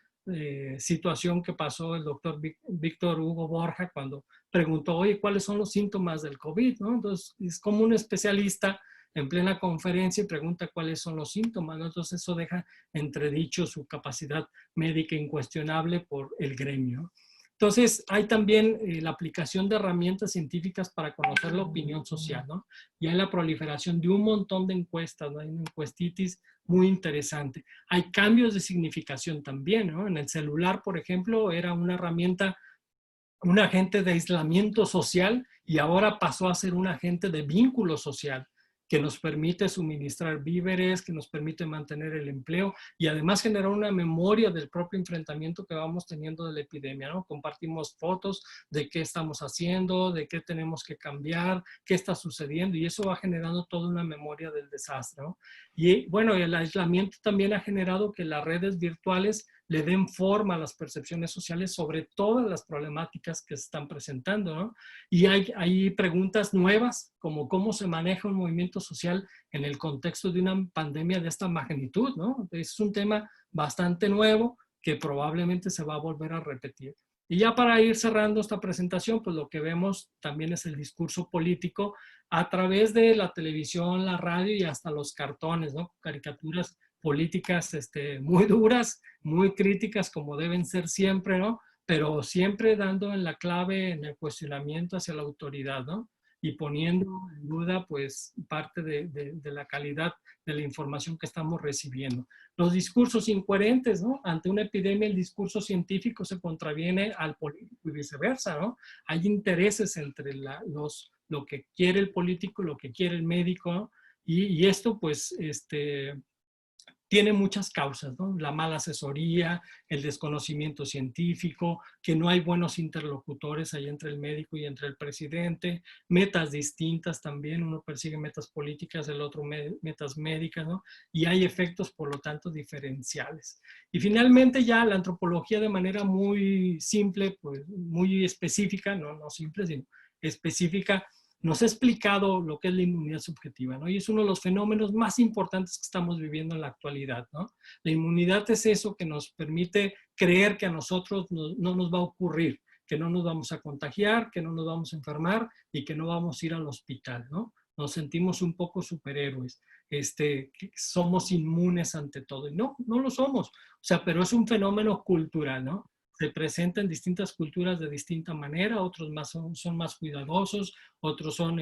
situación que pasó el doctor Víctor Hugo Borja cuando preguntó, oye, ¿cuáles son los síntomas del COVID? ¿No? Entonces, es como un especialista en plena conferencia y pregunta cuáles son los síntomas, ¿no? Entonces, eso deja entredicho su capacidad médica incuestionable por el gremio. Entonces, hay también la aplicación de herramientas científicas para conocer la opinión social, ¿no? Y hay la proliferación de un montón de encuestas, ¿no? Hay una encuestitis muy interesante. Hay cambios de significación también, ¿no? En el celular, por ejemplo, era una herramienta, un agente de aislamiento social, y ahora pasó a ser un agente de vínculo social, que nos permite suministrar víveres, que nos permite mantener el empleo y además generar una memoria del propio enfrentamiento que vamos teniendo de la epidemia, ¿no? Compartimos fotos de qué estamos haciendo, de qué tenemos que cambiar, qué está sucediendo, y eso va generando toda una memoria del desastre, ¿no? Y bueno, el aislamiento también ha generado que las redes virtuales le den forma a las percepciones sociales sobre todas las problemáticas que se están presentando, ¿no? Y hay preguntas nuevas, como cómo se maneja un movimiento social en el contexto de una pandemia de esta magnitud, ¿no? Es un tema bastante nuevo que probablemente se va a volver a repetir. Y ya para ir cerrando esta presentación, pues lo que vemos también es el discurso político a través de la televisión, la radio y hasta los cartones, ¿no? Caricaturas políticas muy duras, muy críticas, como deben ser siempre, ¿no? Pero siempre dando en la clave en el cuestionamiento hacia la autoridad, ¿no? Y poniendo en duda, pues, parte de la calidad de la información que estamos recibiendo. Los discursos incoherentes, ¿no? Ante una epidemia, el discurso científico se contraviene al político y viceversa, ¿no? Hay intereses entre lo que quiere el político, lo que quiere el médico, ¿no? Y esto, pues, tiene muchas causas, ¿no? La mala asesoría, el desconocimiento científico, que no hay buenos interlocutores ahí entre el médico y entre el presidente, metas distintas también, uno persigue metas políticas, el otro metas médicas, ¿no? Y hay efectos, por lo tanto, diferenciales. Y finalmente ya la antropología de manera muy simple, pues muy específica, no simple, sino específica, nos ha explicado lo que es la inmunidad subjetiva, ¿no? Y es uno de los fenómenos más importantes que estamos viviendo en la actualidad, ¿no? La inmunidad es eso que nos permite creer que a nosotros no nos va a ocurrir, que no nos vamos a contagiar, que no nos vamos a enfermar y que no vamos a ir al hospital, ¿no? Nos sentimos un poco superhéroes, somos inmunes ante todo. Y no lo somos, o sea, pero es un fenómeno cultural, ¿no? Se presenta en distintas culturas de distinta manera, otros son más cuidadosos, otros son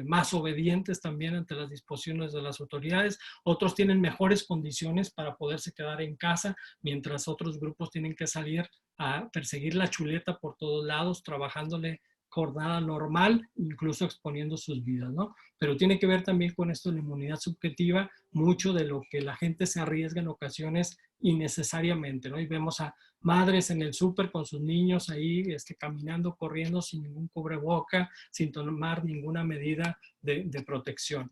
más obedientes también ante las disposiciones de las autoridades, otros tienen mejores condiciones para poderse quedar en casa, mientras otros grupos tienen que salir a perseguir la chuleta por todos lados, trabajándole jornada normal, incluso exponiendo sus vidas, ¿no? Pero tiene que ver también con esto de la inmunidad subjetiva, mucho de lo que la gente se arriesga en ocasiones innecesariamente, ¿no? Y vemos a madres en el súper con sus niños ahí caminando, corriendo sin ningún cubreboca, sin tomar ninguna medida de protección.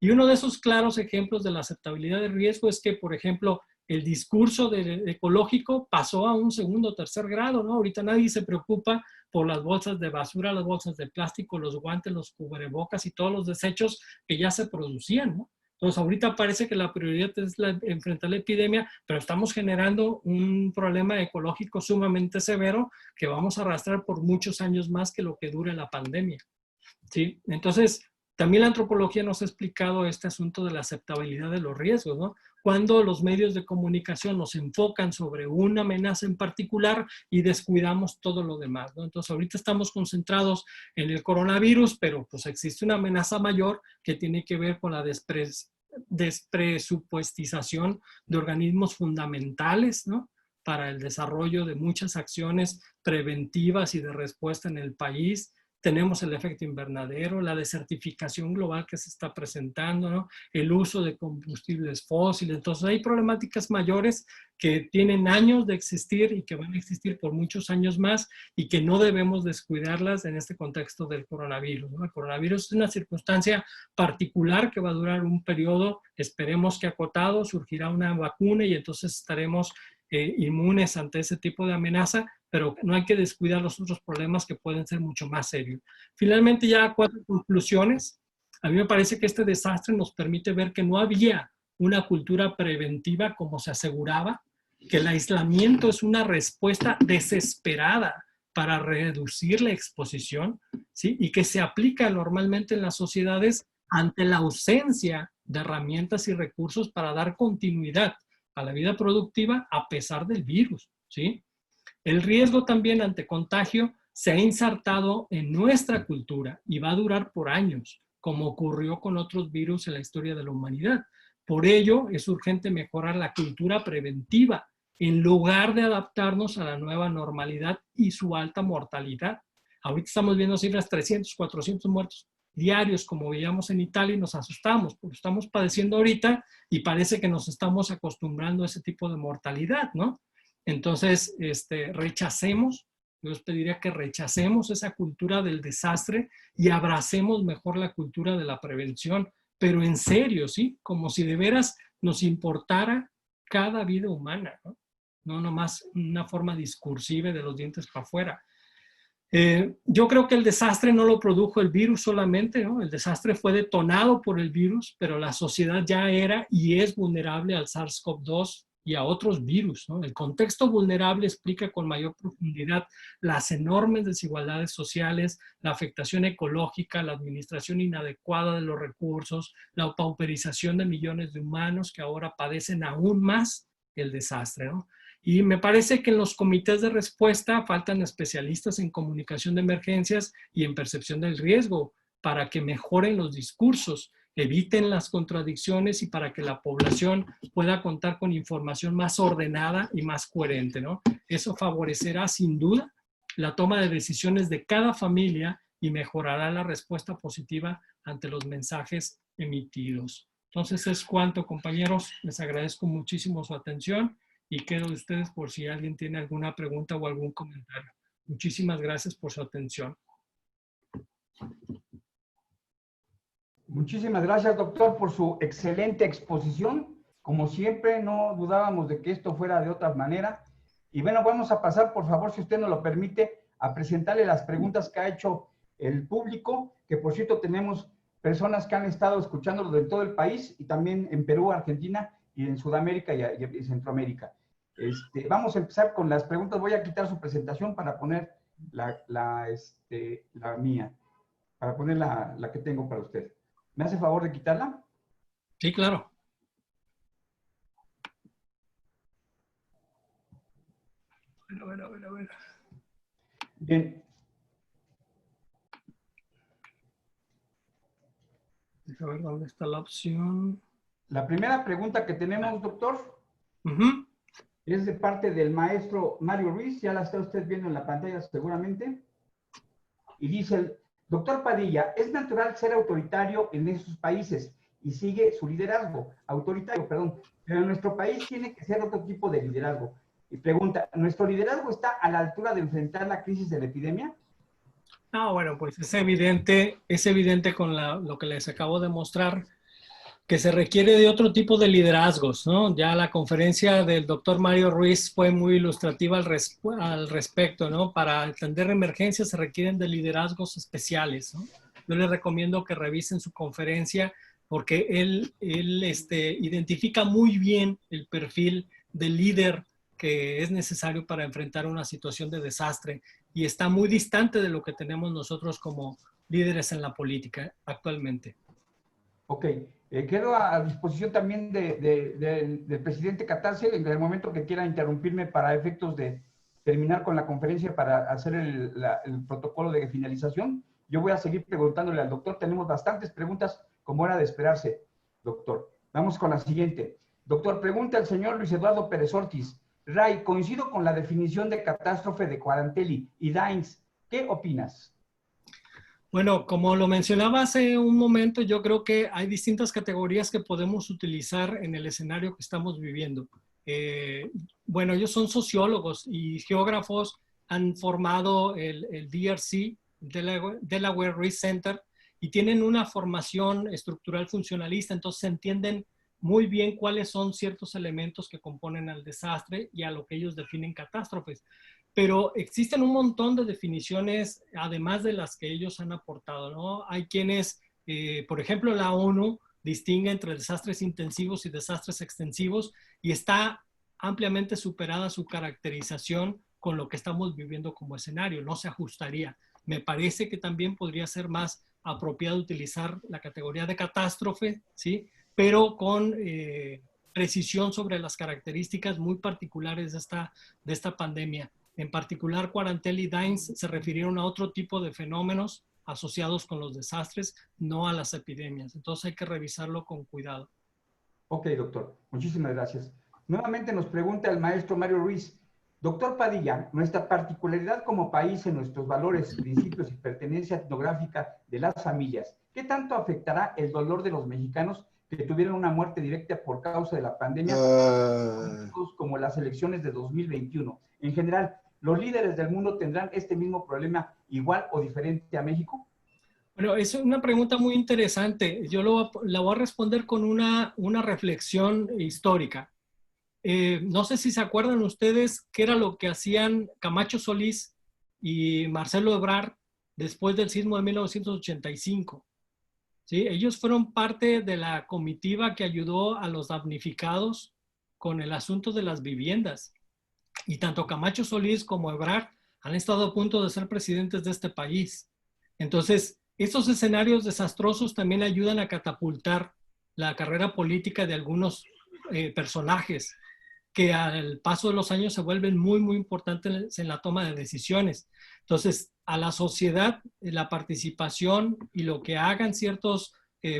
Y uno de esos claros ejemplos de la aceptabilidad de riesgo es que, por ejemplo, el discurso ecológico pasó a un segundo o tercer grado, ¿no? Ahorita nadie se preocupa por las bolsas de basura, las bolsas de plástico, los guantes, los cubrebocas y todos los desechos que ya se producían, ¿no? Entonces, ahorita parece que la prioridad es enfrentar la epidemia, pero estamos generando un problema ecológico sumamente severo que vamos a arrastrar por muchos años más que lo que dure la pandemia, ¿sí? Entonces, también la antropología nos ha explicado este asunto de la aceptabilidad de los riesgos, ¿no? Cuando los medios de comunicación nos enfocan sobre una amenaza en particular y descuidamos todo lo demás, ¿no? Entonces, ahorita estamos concentrados en el coronavirus, pero pues existe una amenaza mayor que tiene que ver con la despresupuestización de organismos fundamentales, ¿no? Para el desarrollo de muchas acciones preventivas y de respuesta en el país, tenemos el efecto invernadero, la desertificación global que se está presentando, ¿no? El uso de combustibles fósiles. Entonces hay problemáticas mayores que tienen años de existir y que van a existir por muchos años más y que no debemos descuidarlas en este contexto del coronavirus, ¿no? El coronavirus es una circunstancia particular que va a durar un periodo, esperemos que acotado, surgirá una vacuna y entonces estaremos inmunes ante ese tipo de amenaza, pero no hay que descuidar los otros problemas que pueden ser mucho más serios. Finalmente, ya 4 conclusiones. A mí me parece que este desastre nos permite ver que no había una cultura preventiva como se aseguraba, que el aislamiento es una respuesta desesperada para reducir la exposición, ¿sí? Y que se aplica normalmente en las sociedades ante la ausencia de herramientas y recursos para dar continuidad a la vida productiva a pesar del virus, ¿sí? El riesgo también ante contagio se ha insertado en nuestra cultura y va a durar por años, como ocurrió con otros virus en la historia de la humanidad. Por ello, es urgente mejorar la cultura preventiva en lugar de adaptarnos a la nueva normalidad y su alta mortalidad. Ahorita estamos viendo cifras 300, 400 muertos diarios, como veíamos en Italia, y nos asustamos, porque estamos padeciendo ahorita y parece que nos estamos acostumbrando a ese tipo de mortalidad, ¿no? Entonces, rechacemos, yo les pediría que rechacemos esa cultura del desastre y abracemos mejor la cultura de la prevención, pero en serio, ¿sí? Como si de veras nos importara cada vida humana, ¿no? No nomás una forma discursiva de los dientes para afuera. Yo creo que el desastre no lo produjo el virus solamente, ¿no? El desastre fue detonado por el virus, pero la sociedad ya era y es vulnerable al SARS-CoV-2 y a otros virus, ¿no? El contexto vulnerable explica con mayor profundidad las enormes desigualdades sociales, la afectación ecológica, la administración inadecuada de los recursos, la pauperización de millones de humanos que ahora padecen aún más el desastre, ¿no? Y me parece que en los comités de respuesta faltan especialistas en comunicación de emergencias y en percepción del riesgo para que mejoren los discursos, eviten las contradicciones y para que la población pueda contar con información más ordenada y más coherente, ¿no? Eso favorecerá sin duda la toma de decisiones de cada familia y mejorará la respuesta positiva ante los mensajes emitidos. Entonces es cuanto, compañeros. Les agradezco muchísimo su atención y quedo de ustedes por si alguien tiene alguna pregunta o algún comentario. Muchísimas gracias por su atención. Muchísimas gracias, doctor, por su excelente exposición. Como siempre, no dudábamos de que esto fuera de otra manera. Y bueno, vamos a pasar, por favor, si usted nos lo permite, a presentarle las preguntas que ha hecho el público, que por cierto tenemos personas que han estado escuchándolo de todo el país y también en Perú, Argentina y en Sudamérica y Centroamérica. Vamos a empezar con las preguntas. Voy a quitar su presentación para poner la mía, para poner la que tengo para usted. ¿Me hace favor de quitarla? Sí, claro. Bueno. Bien. Deja ver dónde está la opción. La primera pregunta que tenemos, doctor, Uh-huh. es de parte del maestro Mario Ruiz. Ya la está usted viendo en la pantalla seguramente. Y dice, doctor Padilla, es natural ser autoritario en esos países y sigue su liderazgo, autoritario, perdón, pero en nuestro país tiene que ser otro tipo de liderazgo. Y pregunta, ¿nuestro liderazgo está a la altura de enfrentar la crisis de la epidemia? Ah, bueno, pues es evidente con lo que les acabo de mostrar, que se requiere de otro tipo de liderazgos, ¿no? Ya la conferencia del doctor Mario Ruiz fue muy ilustrativa al respecto, ¿no? Para atender emergencias se requieren de liderazgos especiales, ¿no? Yo les recomiendo que revisen su conferencia porque él identifica muy bien el perfil del líder que es necesario para enfrentar una situación de desastre y está muy distante de lo que tenemos nosotros como líderes en la política actualmente. Ok, quedo a disposición también del presidente Catarse en el momento que quiera interrumpirme para efectos de terminar con la conferencia para hacer el protocolo de finalización. Yo voy a seguir preguntándole al doctor. Tenemos bastantes preguntas, como era de esperarse, doctor. Vamos con la siguiente. Doctor, pregunta el señor Luis Eduardo Pérez Ortiz. Ray, coincido con la definición de catástrofe de Quarantelli y Dines. ¿Qué opinas? Bueno, como lo mencionaba hace un momento, yo creo que hay distintas categorías que podemos utilizar en el escenario que estamos viviendo. Eh, bueno, ellos son sociólogos y geógrafos, han formado el DRC, Delaware Risk Center, y tienen una formación estructural funcionalista, entonces entienden muy bien cuáles son ciertos elementos que componen al desastre y a lo que ellos definen catástrofes. Pero existen un montón de definiciones, además de las que ellos han aportado, ¿no? Hay quienes, por ejemplo, la ONU distingue entre desastres intensivos y desastres extensivos y está ampliamente superada su caracterización con lo que estamos viviendo como escenario, no se ajustaría. Me parece que también podría ser más apropiado utilizar la categoría de catástrofe, ¿sí? Pero con precisión sobre las características muy particulares de esta pandemia. En particular, Quarantelli y Dines se refirieron a otro tipo de fenómenos asociados con los desastres, no a las epidemias. Entonces hay que revisarlo con cuidado. Ok, doctor. Muchísimas gracias. Nuevamente nos pregunta el maestro Mario Ruiz. Doctor Padilla, nuestra particularidad como país en nuestros valores, principios y pertenencia etnográfica de las familias, ¿qué tanto afectará el dolor de los mexicanos que tuvieron una muerte directa por causa de la pandemia, como las elecciones de 2021? En general, ¿los líderes del mundo tendrán este mismo problema igual o diferente a México? Bueno, es una pregunta muy interesante. Yo la voy a responder con una reflexión histórica. No sé si se acuerdan ustedes qué era lo que hacían Camacho Solís y Marcelo Ebrard después del sismo de 1985. ¿Sí? Ellos fueron parte de la comitiva que ayudó a los damnificados con el asunto de las viviendas. Y tanto Camacho Solís como Ebrard han estado a punto de ser presidentes de este país. Entonces, estos escenarios desastrosos también ayudan a catapultar la carrera política de algunos personajes que al paso de los años se vuelven muy, muy importantes en la toma de decisiones. Entonces, a la sociedad, la participación y lo que hagan ciertos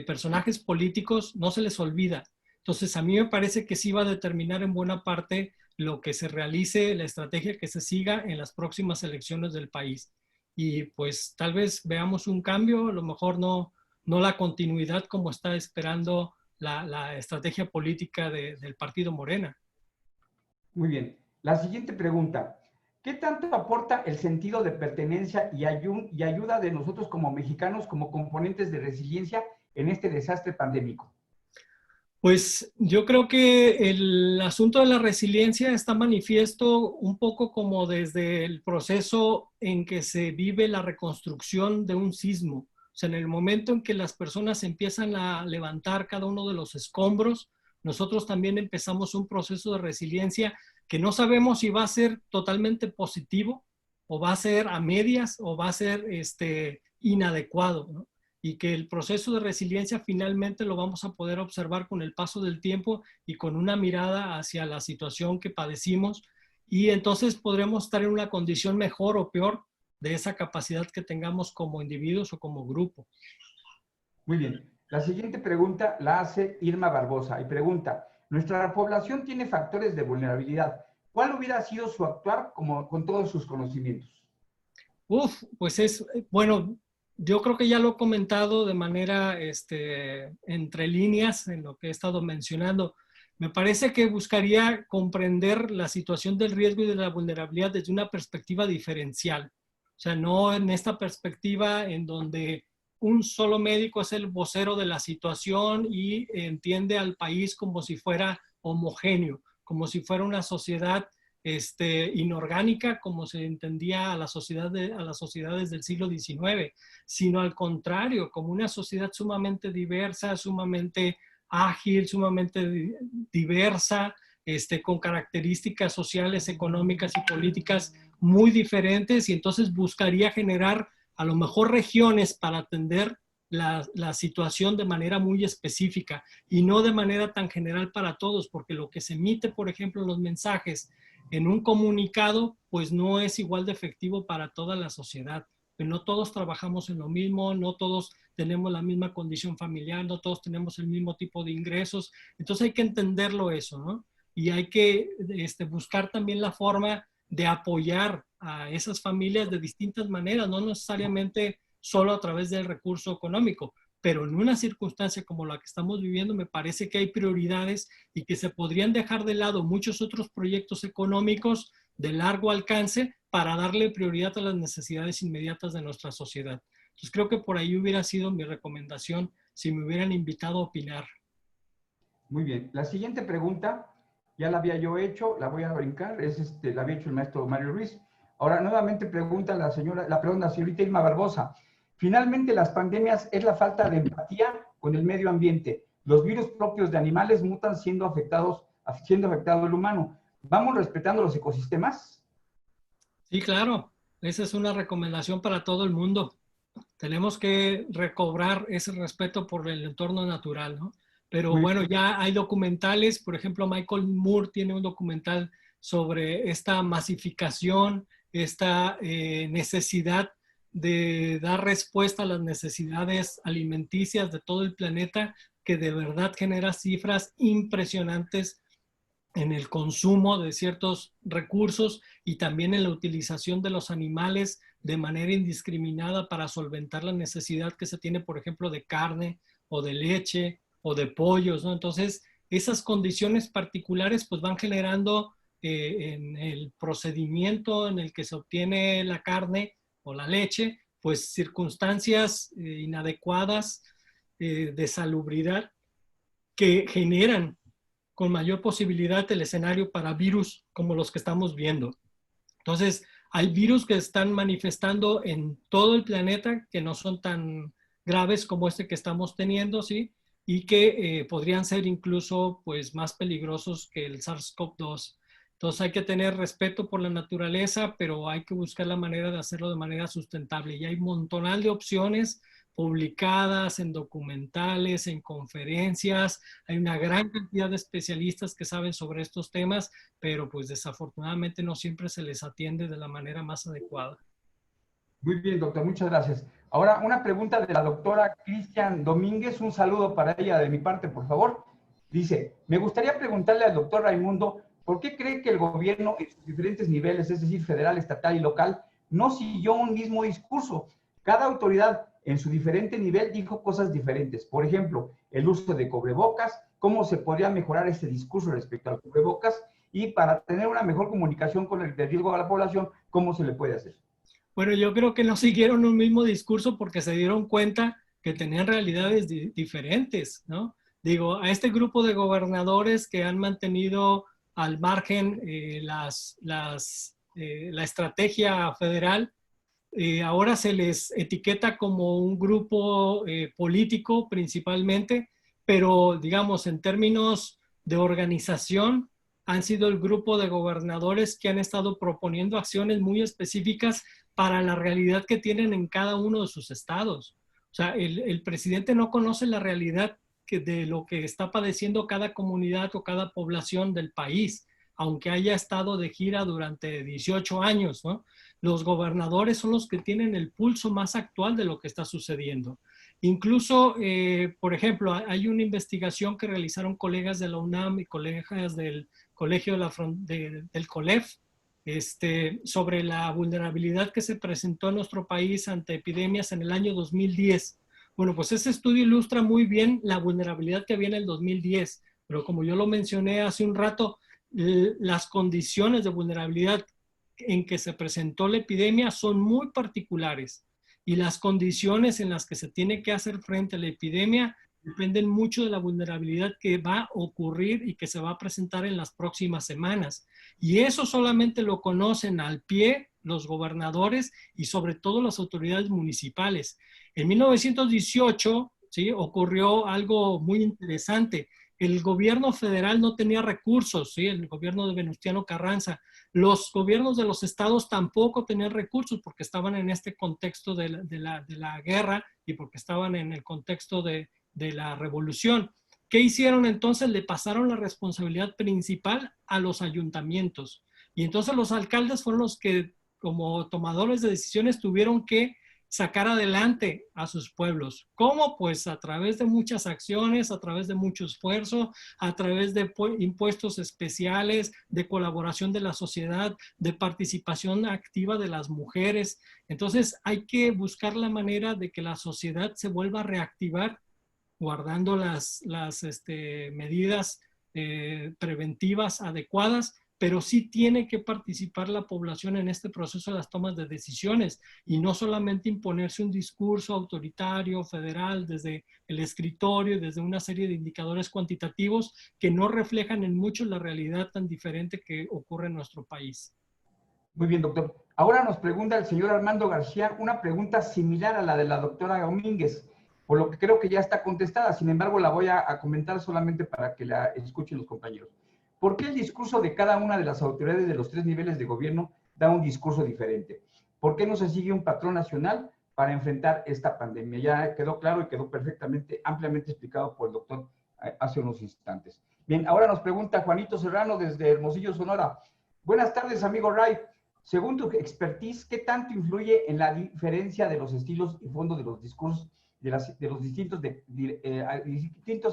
personajes políticos no se les olvida. Entonces, a mí me parece que sí va a determinar en buena parte lo que se realice, la estrategia que se siga en las próximas elecciones del país. Y pues tal vez veamos un cambio, a lo mejor no la continuidad como está esperando la estrategia política del partido Morena. Muy bien. La siguiente pregunta. ¿Qué tanto aporta el sentido de pertenencia y ayuda de nosotros como mexicanos como componentes de resiliencia en este desastre pandémico? Pues yo creo que el asunto de la resiliencia está manifiesto un poco como desde el proceso en que se vive la reconstrucción de un sismo. O sea, en el momento en que las personas empiezan a levantar cada uno de los escombros, nosotros también empezamos un proceso de resiliencia que no sabemos si va a ser totalmente positivo o va a ser a medias o va a ser inadecuado, ¿no? Y que el proceso de resiliencia finalmente lo vamos a poder observar con el paso del tiempo y con una mirada hacia la situación que padecimos y entonces podremos estar en una condición mejor o peor de esa capacidad que tengamos como individuos o como grupo. Muy bien. La siguiente pregunta la hace Irma Barbosa y pregunta, nuestra población tiene factores de vulnerabilidad. ¿Cuál hubiera sido su actuar con todos sus conocimientos? Pues bueno, yo creo que ya lo he comentado de manera entre líneas en lo que he estado mencionando. Me parece que buscaría comprender la situación del riesgo y de la vulnerabilidad desde una perspectiva diferencial. O sea, no en esta perspectiva en donde un solo médico es el vocero de la situación y entiende al país como si fuera homogéneo, como si fuera una sociedad inorgánica como se entendía a las sociedades del siglo XIX, sino al contrario, como una sociedad sumamente diversa, sumamente ágil, sumamente diversa, con características sociales, económicas y políticas muy diferentes, y entonces buscaría generar a lo mejor regiones para atender la situación de manera muy específica y no de manera tan general para todos, porque lo que se emite, por ejemplo, en los mensajes en un comunicado, pues no es igual de efectivo para toda la sociedad. Pero no todos trabajamos en lo mismo, no todos tenemos la misma condición familiar, no todos tenemos el mismo tipo de ingresos. Entonces hay que entenderlo eso, ¿no? Y hay que buscar también la forma de apoyar a esas familias de distintas maneras, no necesariamente solo a través del recurso económico. Pero en una circunstancia como la que estamos viviendo, me parece que hay prioridades y que se podrían dejar de lado muchos otros proyectos económicos de largo alcance para darle prioridad a las necesidades inmediatas de nuestra sociedad. Entonces creo que por ahí hubiera sido mi recomendación si me hubieran invitado a opinar. Muy bien. La siguiente pregunta, ya la había yo hecho, la voy a brincar, la había hecho el maestro Mario Ruiz. Ahora nuevamente pregunta la señorita Irma Barbosa. Finalmente, las pandemias es la falta de empatía con el medio ambiente. Los virus propios de animales mutan siendo afectado el humano. ¿Vamos respetando los ecosistemas? Sí, claro. Esa es una recomendación para todo el mundo. Tenemos que recobrar ese respeto por el entorno natural, ¿no? Pero bueno, ya hay documentales, por ejemplo, Michael Moore tiene un documental sobre esta masificación, esta necesidad de dar respuesta a las necesidades alimenticias de todo el planeta, que de verdad genera cifras impresionantes en el consumo de ciertos recursos y también en la utilización de los animales de manera indiscriminada para solventar la necesidad que se tiene, por ejemplo, de carne o de leche o de pollos, ¿no? Entonces, esas condiciones particulares pues van generando en el procedimiento en el que se obtiene la carne o la leche, pues circunstancias inadecuadas de salubridad que generan con mayor posibilidad el escenario para virus como los que estamos viendo. Entonces, hay virus que están manifestando en todo el planeta que no son tan graves como este que estamos teniendo, ¿sí? Y que podrían ser incluso pues, más peligrosos que el SARS-CoV-2. Entonces hay que tener respeto por la naturaleza, pero hay que buscar la manera de hacerlo de manera sustentable. Y hay un montonal de opciones publicadas en documentales, en conferencias. Hay una gran cantidad de especialistas que saben sobre estos temas, pero pues desafortunadamente no siempre se les atiende de la manera más adecuada. Muy bien, doctor, muchas gracias. Ahora, una pregunta de la doctora Cristian Domínguez, un saludo para ella de mi parte, por favor. Dice, me gustaría preguntarle al doctor Raimundo, ¿por qué cree que el gobierno en sus diferentes niveles, es decir, federal, estatal y local, no siguió un mismo discurso? Cada autoridad en su diferente nivel dijo cosas diferentes. Por ejemplo, el uso de cubrebocas, cómo se podría mejorar este discurso respecto al cubrebocas y para tener una mejor comunicación con el de riesgo a la población, ¿cómo se le puede hacer? Bueno, yo creo que no siguieron un mismo discurso porque se dieron cuenta que tenían realidades diferentes, ¿no? Digo, a este grupo de gobernadores que han mantenido al margen la estrategia federal, ahora se les etiqueta como un grupo político principalmente, pero digamos en términos de organización han sido el grupo de gobernadores que han estado proponiendo acciones muy específicas para la realidad que tienen en cada uno de sus estados. O sea, el presidente no conoce la realidad de lo que está padeciendo cada comunidad o cada población del país, aunque haya estado de gira durante 18 años, ¿no? Los gobernadores son los que tienen el pulso más actual de lo que está sucediendo. Incluso, por ejemplo, hay una investigación que realizaron colegas de la UNAM y colegas del Colegio del COLEF, sobre la vulnerabilidad que se presentó en nuestro país ante epidemias en el año 2010. Bueno, pues ese estudio ilustra muy bien la vulnerabilidad que había en el 2010, pero como yo lo mencioné hace un rato, las condiciones de vulnerabilidad en que se presentó la epidemia son muy particulares y las condiciones en las que se tiene que hacer frente a la epidemia dependen mucho de la vulnerabilidad que va a ocurrir y que se va a presentar en las próximas semanas. Y eso solamente lo conocen al pie los gobernadores y sobre todo las autoridades municipales. En 1918, ¿sí?, ocurrió algo muy interesante. El gobierno federal no tenía recursos, ¿sí?, el gobierno de Venustiano Carranza. Los gobiernos de los estados tampoco tenían recursos porque estaban en este contexto de la guerra y porque estaban en el contexto de la revolución. ¿Qué hicieron entonces? Le pasaron la responsabilidad principal a los ayuntamientos. Y entonces los alcaldes fueron los que, como tomadores de decisiones, tuvieron que sacar adelante a sus pueblos. ¿Cómo? Pues a través de muchas acciones, a través de mucho esfuerzo, a través de impuestos especiales, de colaboración de la sociedad, de participación activa de las mujeres. Entonces hay que buscar la manera de que la sociedad se vuelva a reactivar guardando las medidas preventivas adecuadas, pero sí tiene que participar la población en este proceso de las tomas de decisiones y no solamente imponerse un discurso autoritario, federal, desde el escritorio, desde una serie de indicadores cuantitativos que no reflejan en mucho la realidad tan diferente que ocurre en nuestro país. Muy bien, doctor. Ahora nos pregunta el señor Armando García una pregunta similar a la de la doctora Domínguez, por lo que creo que ya está contestada. Sin embargo, la voy a comentar solamente para que la escuchen los compañeros. ¿Por qué el discurso de cada una de las autoridades de los 3 niveles de gobierno da un discurso diferente? ¿Por qué no se sigue un patrón nacional para enfrentar esta pandemia? Ya quedó claro y quedó perfectamente, ampliamente explicado por el doctor hace unos instantes. Bien, ahora nos pregunta Juanito Serrano desde Hermosillo, Sonora. Buenas tardes, amigo Ray. Según tu expertise, ¿qué tanto influye en la diferencia de los estilos y fondo de los discursos de los distintos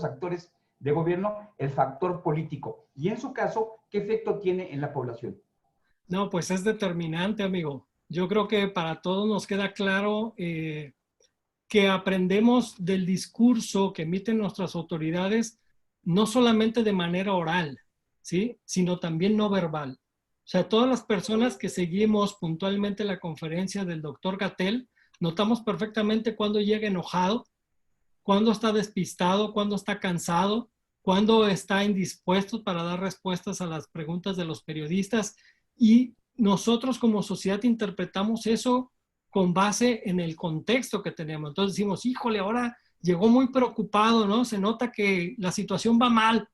actores de gobierno el factor político? Y en su caso, ¿qué efecto tiene en la población? No, pues es determinante, amigo. Yo creo que para todos nos queda claro que aprendemos del discurso que emiten nuestras autoridades, no solamente de manera oral, ¿sí? Sino también no verbal. O sea, todas las personas que seguimos puntualmente la conferencia del doctor Gatell, notamos perfectamente cuando llega enojado, cuando está despistado, cuando está cansado, cuando está indispuesto para dar respuestas a las preguntas de los periodistas. Y nosotros como sociedad interpretamos eso con base en el contexto que tenemos. Entonces decimos, híjole, ahora llegó muy preocupado, ¿no? Se nota que la situación va mal.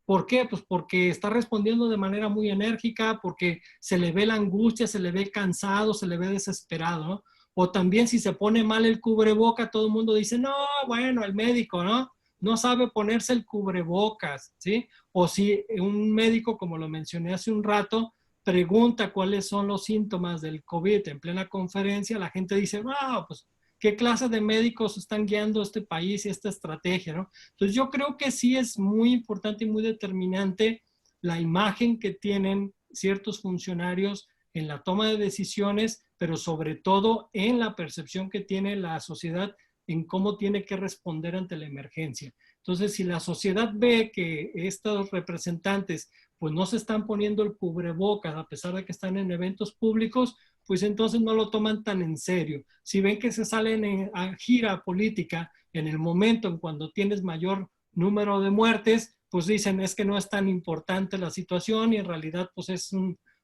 ¿Por qué? Pues porque está respondiendo de manera muy enérgica, porque se le ve la angustia, se le ve cansado, se le ve desesperado, ¿no? O también si se pone mal el cubreboca, todo el mundo dice, no, bueno, el médico, ¿no? No sabe ponerse el cubrebocas, ¿sí? O si un médico, como lo mencioné hace un rato, pregunta cuáles son los síntomas del COVID en plena conferencia, la gente dice, wow, pues, ¿qué clase de médicos están guiando este país y esta estrategia, ¿no? Entonces yo creo que sí es muy importante y muy determinante la imagen que tienen ciertos funcionarios en la toma de decisiones, pero sobre todo en la percepción que tiene la sociedad en cómo tiene que responder ante la emergencia. Entonces, si la sociedad ve que estos representantes pues no se están poniendo el cubrebocas a pesar de que están en eventos públicos, pues entonces no lo toman tan en serio. Si ven que se salen a gira política en el momento en cuando tienes mayor número de muertes, pues dicen es que no es tan importante la situación y en realidad pues es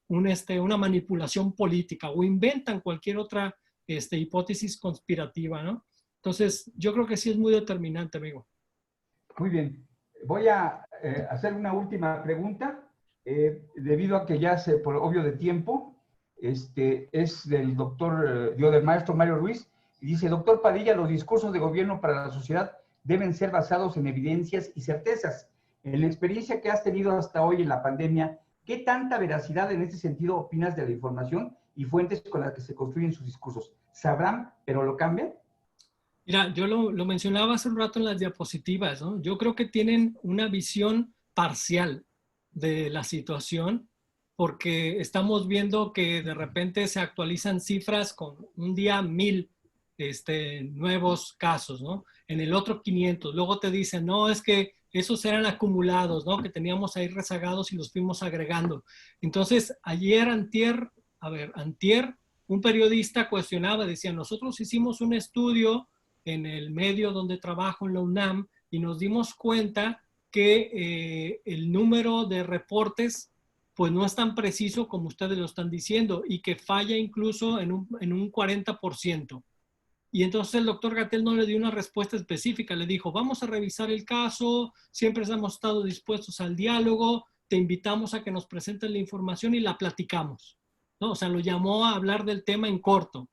una manipulación política o inventan cualquier otra hipótesis conspirativa, ¿no? Entonces, yo creo que sí es muy determinante, amigo. Muy bien. Voy a hacer una última pregunta, debido a que ya por obvio de tiempo, es del del maestro Mario Ruiz, y dice, doctor Padilla, los discursos de gobierno para la sociedad deben ser basados en evidencias y certezas. En la experiencia que has tenido hasta hoy en la pandemia, ¿qué tanta veracidad en este sentido opinas de la información y fuentes con las que se construyen sus discursos? ¿Sabrán, pero lo cambian? Mira, yo lo mencionaba hace un rato en las diapositivas, ¿no? Yo creo que tienen una visión parcial de la situación porque estamos viendo que de repente se actualizan cifras con un día 1000 nuevos casos, ¿no? En el otro 500. Luego te dicen, no, es que esos eran acumulados, ¿no? Que teníamos ahí rezagados y los fuimos agregando. Entonces, antier, un periodista cuestionaba, decía, nosotros hicimos un estudio en el medio donde trabajo en la UNAM y nos dimos cuenta que el número de reportes pues no es tan preciso como ustedes lo están diciendo y que falla incluso en un 40%. Y entonces el doctor Gatell no le dio una respuesta específica, le dijo, vamos a revisar el caso, siempre hemos estado dispuestos al diálogo, te invitamos a que nos presentes la información y la platicamos, ¿no? O sea, lo llamó a hablar del tema en corto.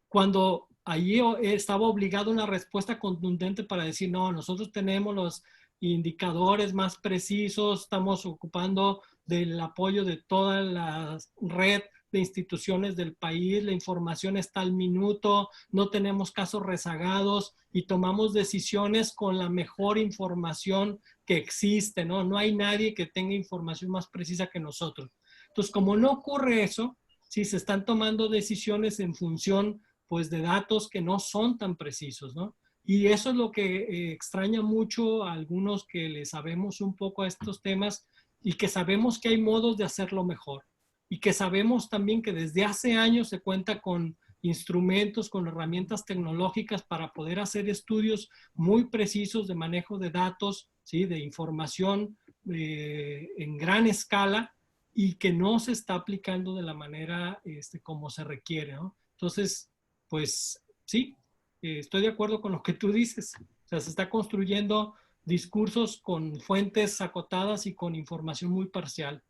Cuando allí estaba obligado a una respuesta contundente para decir, no, nosotros tenemos los indicadores más precisos, estamos ocupando del apoyo de toda la red de instituciones del país, la información está al minuto, no tenemos casos rezagados y tomamos decisiones con la mejor información que existe, ¿no? No hay nadie que tenga información más precisa que nosotros. Entonces, como no ocurre eso, sí se están tomando decisiones en función, pues, de datos que no son tan precisos, ¿no? Y eso es lo que extraña mucho a algunos que le sabemos un poco a estos temas y que sabemos que hay modos de hacerlo mejor. Y que sabemos también que desde hace años se cuenta con instrumentos, con herramientas tecnológicas para poder hacer estudios muy precisos de manejo de datos, ¿sí? De información en gran escala y que no se está aplicando de la manera como se requiere, ¿no? Entonces, pues sí, estoy de acuerdo con lo que tú dices. O sea, se está construyendo discursos con fuentes acotadas y con información muy parcial.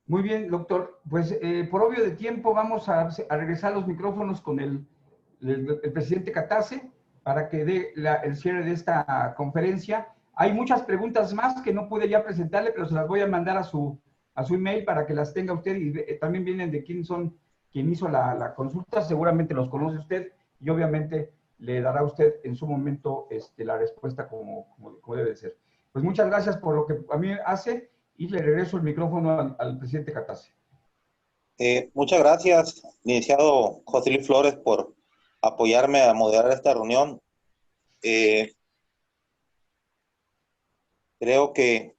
Muy bien, doctor. Pues por obvio de tiempo vamos a regresar los micrófonos con el presidente Catase para que dé el cierre de esta conferencia. Hay muchas preguntas más que no pude ya presentarle, pero se las voy a mandar a su email para que las tenga usted y también vienen de quien hizo la consulta. Seguramente los conoce usted y obviamente le dará a usted en su momento la respuesta como debe ser. Pues muchas gracias por lo que a mí hace. Y le regreso el micrófono al presidente Catase. Muchas gracias, licenciado José Luis Flores, por apoyarme a moderar esta reunión. Creo que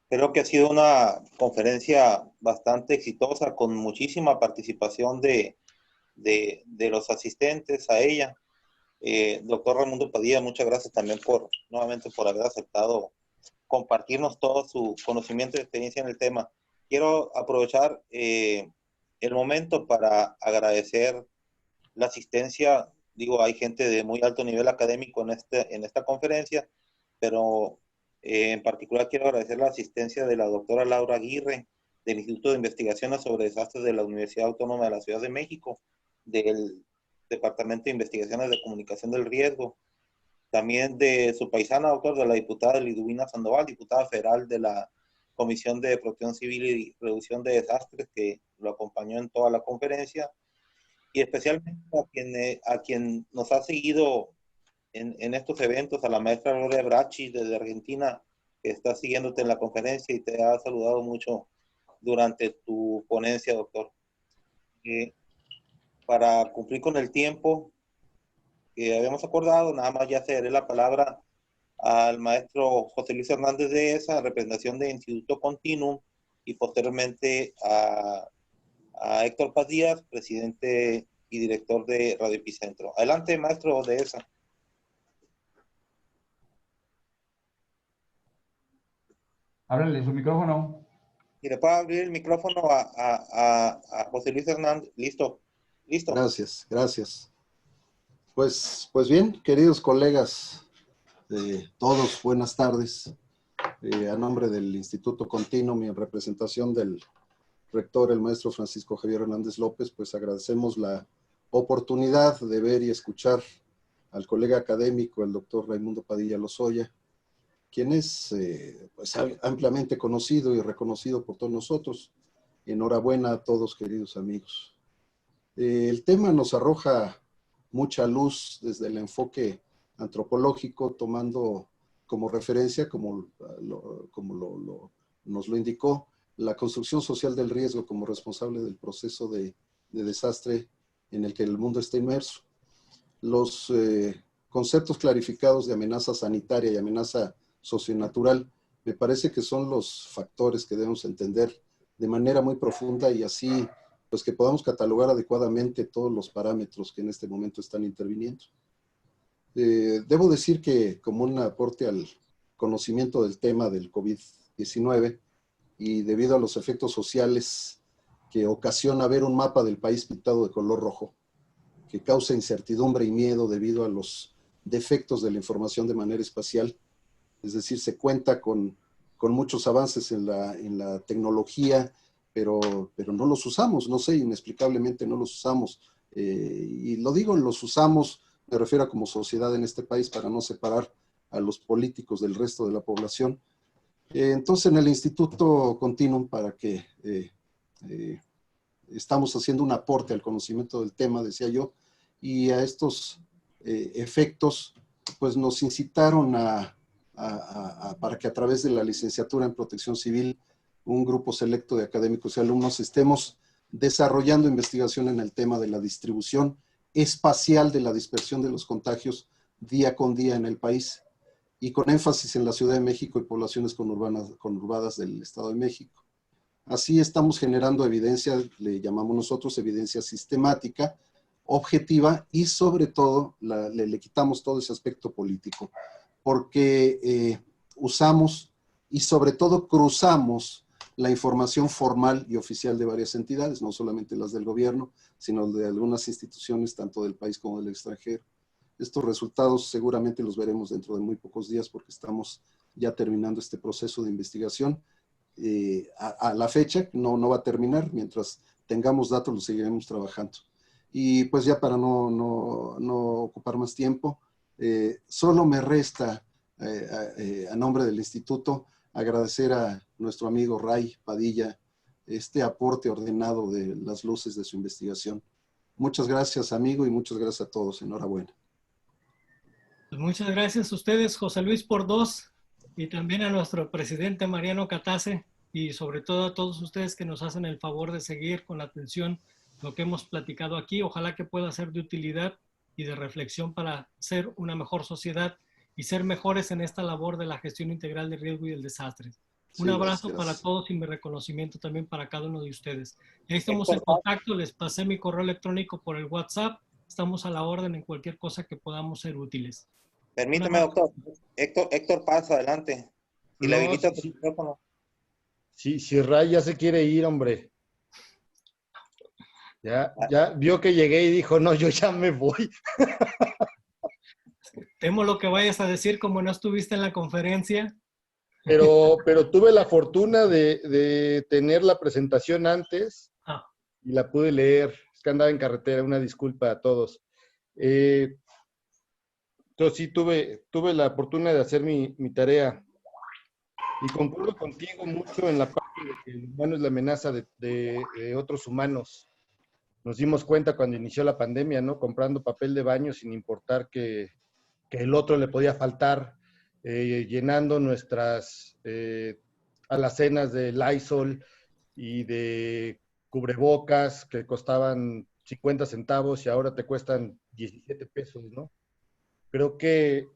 ha sido una conferencia bastante exitosa, con muchísima participación de los asistentes a ella. Doctor Raimundo Padilla, muchas gracias también nuevamente por haber aceptado compartirnos todo su conocimiento y experiencia en el tema. Quiero aprovechar el momento para agradecer la asistencia. Digo, hay gente de muy alto nivel académico en esta conferencia, pero en particular quiero agradecer la asistencia de la doctora Laura Aguirre, del Instituto de Investigaciones sobre Desastres de la Universidad Autónoma de la Ciudad de México, del Departamento de Investigaciones de Comunicación del Riesgo, también de su paisana, doctor, de la diputada Liduvina Sandoval, diputada federal de la Comisión de Protección Civil y Reducción de Desastres, que lo acompañó en toda la conferencia, y especialmente a quien nos ha seguido en estos eventos, a la maestra Gloria Bracci desde Argentina, que está siguiéndote en la conferencia y te ha saludado mucho durante tu ponencia, doctor. Para cumplir con el tiempo que habíamos acordado, nada más ya cederé la palabra al maestro José Luis Hernández de esa representación de Instituto Continuum, y posteriormente a Héctor Paz Díaz, presidente y director de Radio Epicentro. Adelante, maestro de esa. Ábrale su micrófono. Y le puedo abrir el micrófono a José Luis Hernández. Listo. Gracias. Pues bien, queridos colegas, todos, buenas tardes. A nombre del Instituto Continuum y en representación del rector, el maestro Francisco Javier Hernández López, pues agradecemos la oportunidad de ver y escuchar al colega académico, el doctor Raimundo Padilla Lozoya, quien es pues ampliamente conocido y reconocido por todos nosotros. Enhorabuena a todos, queridos amigos. El tema nos arroja mucha luz desde el enfoque antropológico, tomando como referencia, como nos lo indicó, la construcción social del riesgo como responsable del proceso de desastre en el que el mundo está inmerso. Los conceptos clarificados de amenaza sanitaria y amenaza socionatural me parece que son los factores que debemos entender de manera muy profunda, y así pues que podamos catalogar adecuadamente todos los parámetros que en este momento están interviniendo. Debo decir que, como un aporte al conocimiento del tema del COVID-19 y debido a los efectos sociales que ocasiona ver un mapa del país pintado de color rojo, que causa incertidumbre y miedo debido a los defectos de la información de manera espacial, es decir, se cuenta con muchos avances en la tecnología, pero no los usamos, no sé, inexplicablemente no los usamos. Y lo digo, los usamos, me refiero a como sociedad en este país, para no separar a los políticos del resto de la población, Entonces, en el Instituto Continuum, para que estamos haciendo un aporte al conocimiento del tema, decía yo, y a estos efectos, pues nos incitaron para que a través de la licenciatura en Protección Civil, un grupo selecto de académicos y alumnos estemos desarrollando investigación en el tema de la distribución espacial de la dispersión de los contagios día con día en el país, y con énfasis en la Ciudad de México y poblaciones conurbadas del Estado de México. Así estamos generando evidencia, le llamamos nosotros evidencia sistemática, objetiva, y sobre todo le quitamos todo ese aspecto político, porque usamos y sobre todo cruzamos la información formal y oficial de varias entidades, no solamente las del gobierno, sino de algunas instituciones, tanto del país como del extranjero. Estos resultados seguramente los veremos dentro de muy pocos días, porque estamos ya terminando este proceso de investigación. A la fecha no va a terminar, mientras tengamos datos los seguiremos trabajando. Y pues ya para no ocupar más tiempo, solo me resta a nombre del instituto agradecer a nuestro amigo Ray Padilla este aporte ordenado de las luces de su investigación. Muchas gracias, amigo, y muchas gracias a todos. Enhorabuena. Pues muchas gracias a ustedes, José Luis por dos, y también a nuestro presidente Mariano Catase, y sobre todo a todos ustedes que nos hacen el favor de seguir con atención lo que hemos platicado aquí. Ojalá que pueda ser de utilidad y de reflexión para ser una mejor sociedad y ser mejores en esta labor de la gestión integral de riesgo y el desastre. Un abrazo para todos y mi reconocimiento también para cada uno de ustedes. Ahí estamos en contacto, les pasé mi correo electrónico por el WhatsApp, estamos a la orden en cualquier cosa que podamos ser útiles. Permíteme, doctor. Héctor Paz, adelante. Y le habilita el micrófono. Si Ray ya se quiere ir, hombre. Ya vio que llegué y dijo, no, yo ya me voy. Temo lo que vayas a decir como no estuviste en la conferencia. Pero tuve la fortuna de tener la presentación antes y la pude leer. Es que andaba en carretera, una disculpa a todos. Entonces sí tuve la oportunidad de hacer mi tarea. Y concuerdo contigo mucho en la parte de que el humano es la amenaza de otros humanos. Nos dimos cuenta cuando inició la pandemia, ¿no? Comprando papel de baño sin importar que el otro le podía faltar, llenando nuestras alacenas de Lysol y de cubrebocas que costaban 50 centavos y ahora te cuestan 17 pesos, ¿no? Creo que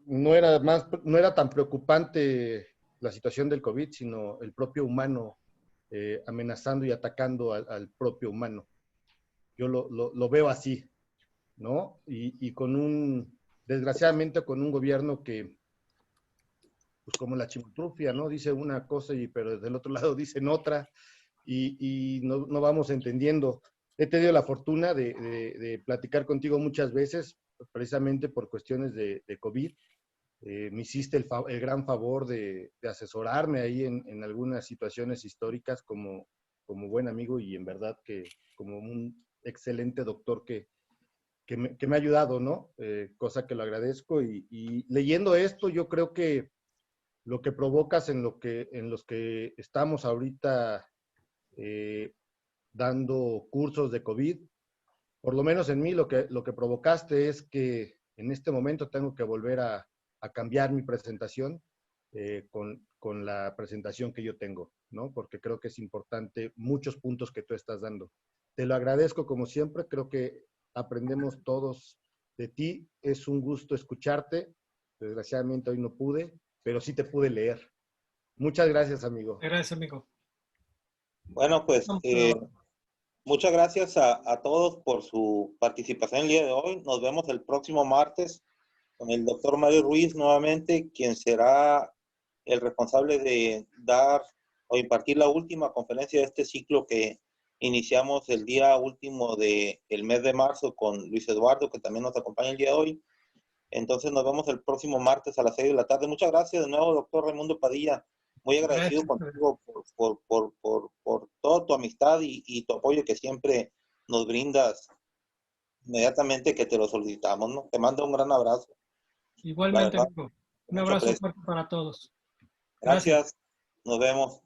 no era tan preocupante la situación del COVID, sino el propio humano amenazando y atacando al propio humano. Yo lo veo así, ¿no? Y desgraciadamente con un gobierno que, pues como la chimoltrufia, ¿no? Dice una cosa pero desde el otro lado dicen otra y no vamos entendiendo. He tenido la fortuna de platicar contigo muchas veces, precisamente por cuestiones de COVID. Me hiciste el gran favor de asesorarme ahí en algunas situaciones históricas como buen amigo y en verdad que como un excelente doctor que me ha ayudado, ¿no? Cosa que lo agradezco y leyendo esto yo creo que lo que provocas en los que estamos ahorita dando cursos de COVID, por lo menos en mí lo que provocaste es que en este momento tengo que volver a cambiar mi presentación con la presentación que yo tengo, ¿no? Porque creo que es importante muchos puntos que tú estás dando. Te lo agradezco como siempre, creo que aprendemos todos de ti, es un gusto escucharte, desgraciadamente hoy no pude, pero sí te pude leer. Muchas gracias, amigo. Gracias, amigo. Bueno, pues muchas gracias a todos por su participación el día de hoy. Nos vemos el próximo martes con el doctor Mario Ruiz nuevamente, quien será el responsable de dar o impartir la última conferencia de este ciclo que iniciamos el día último del mes de marzo con Luis Eduardo, que también nos acompaña el día de hoy. Entonces nos vemos el próximo martes a las 6 de la tarde. Muchas gracias de nuevo, doctor Raimundo Padilla. Muy agradecido contigo por toda tu amistad y tu apoyo que siempre nos brindas inmediatamente que te lo solicitamos, ¿no? Te mando un gran abrazo. Igualmente, amigo. Un abrazo fuerte para todos. Gracias. Nos vemos.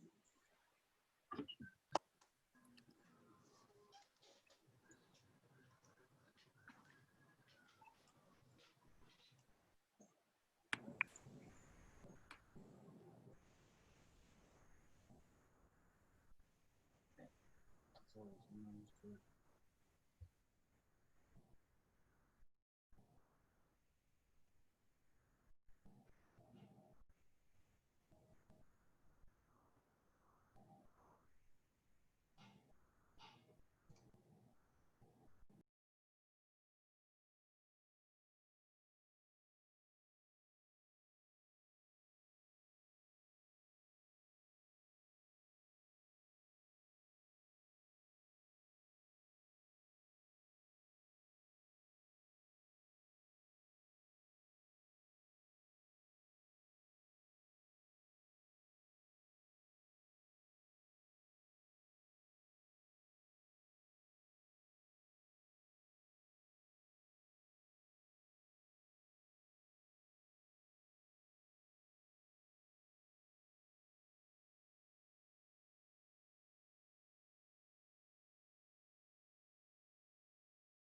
So,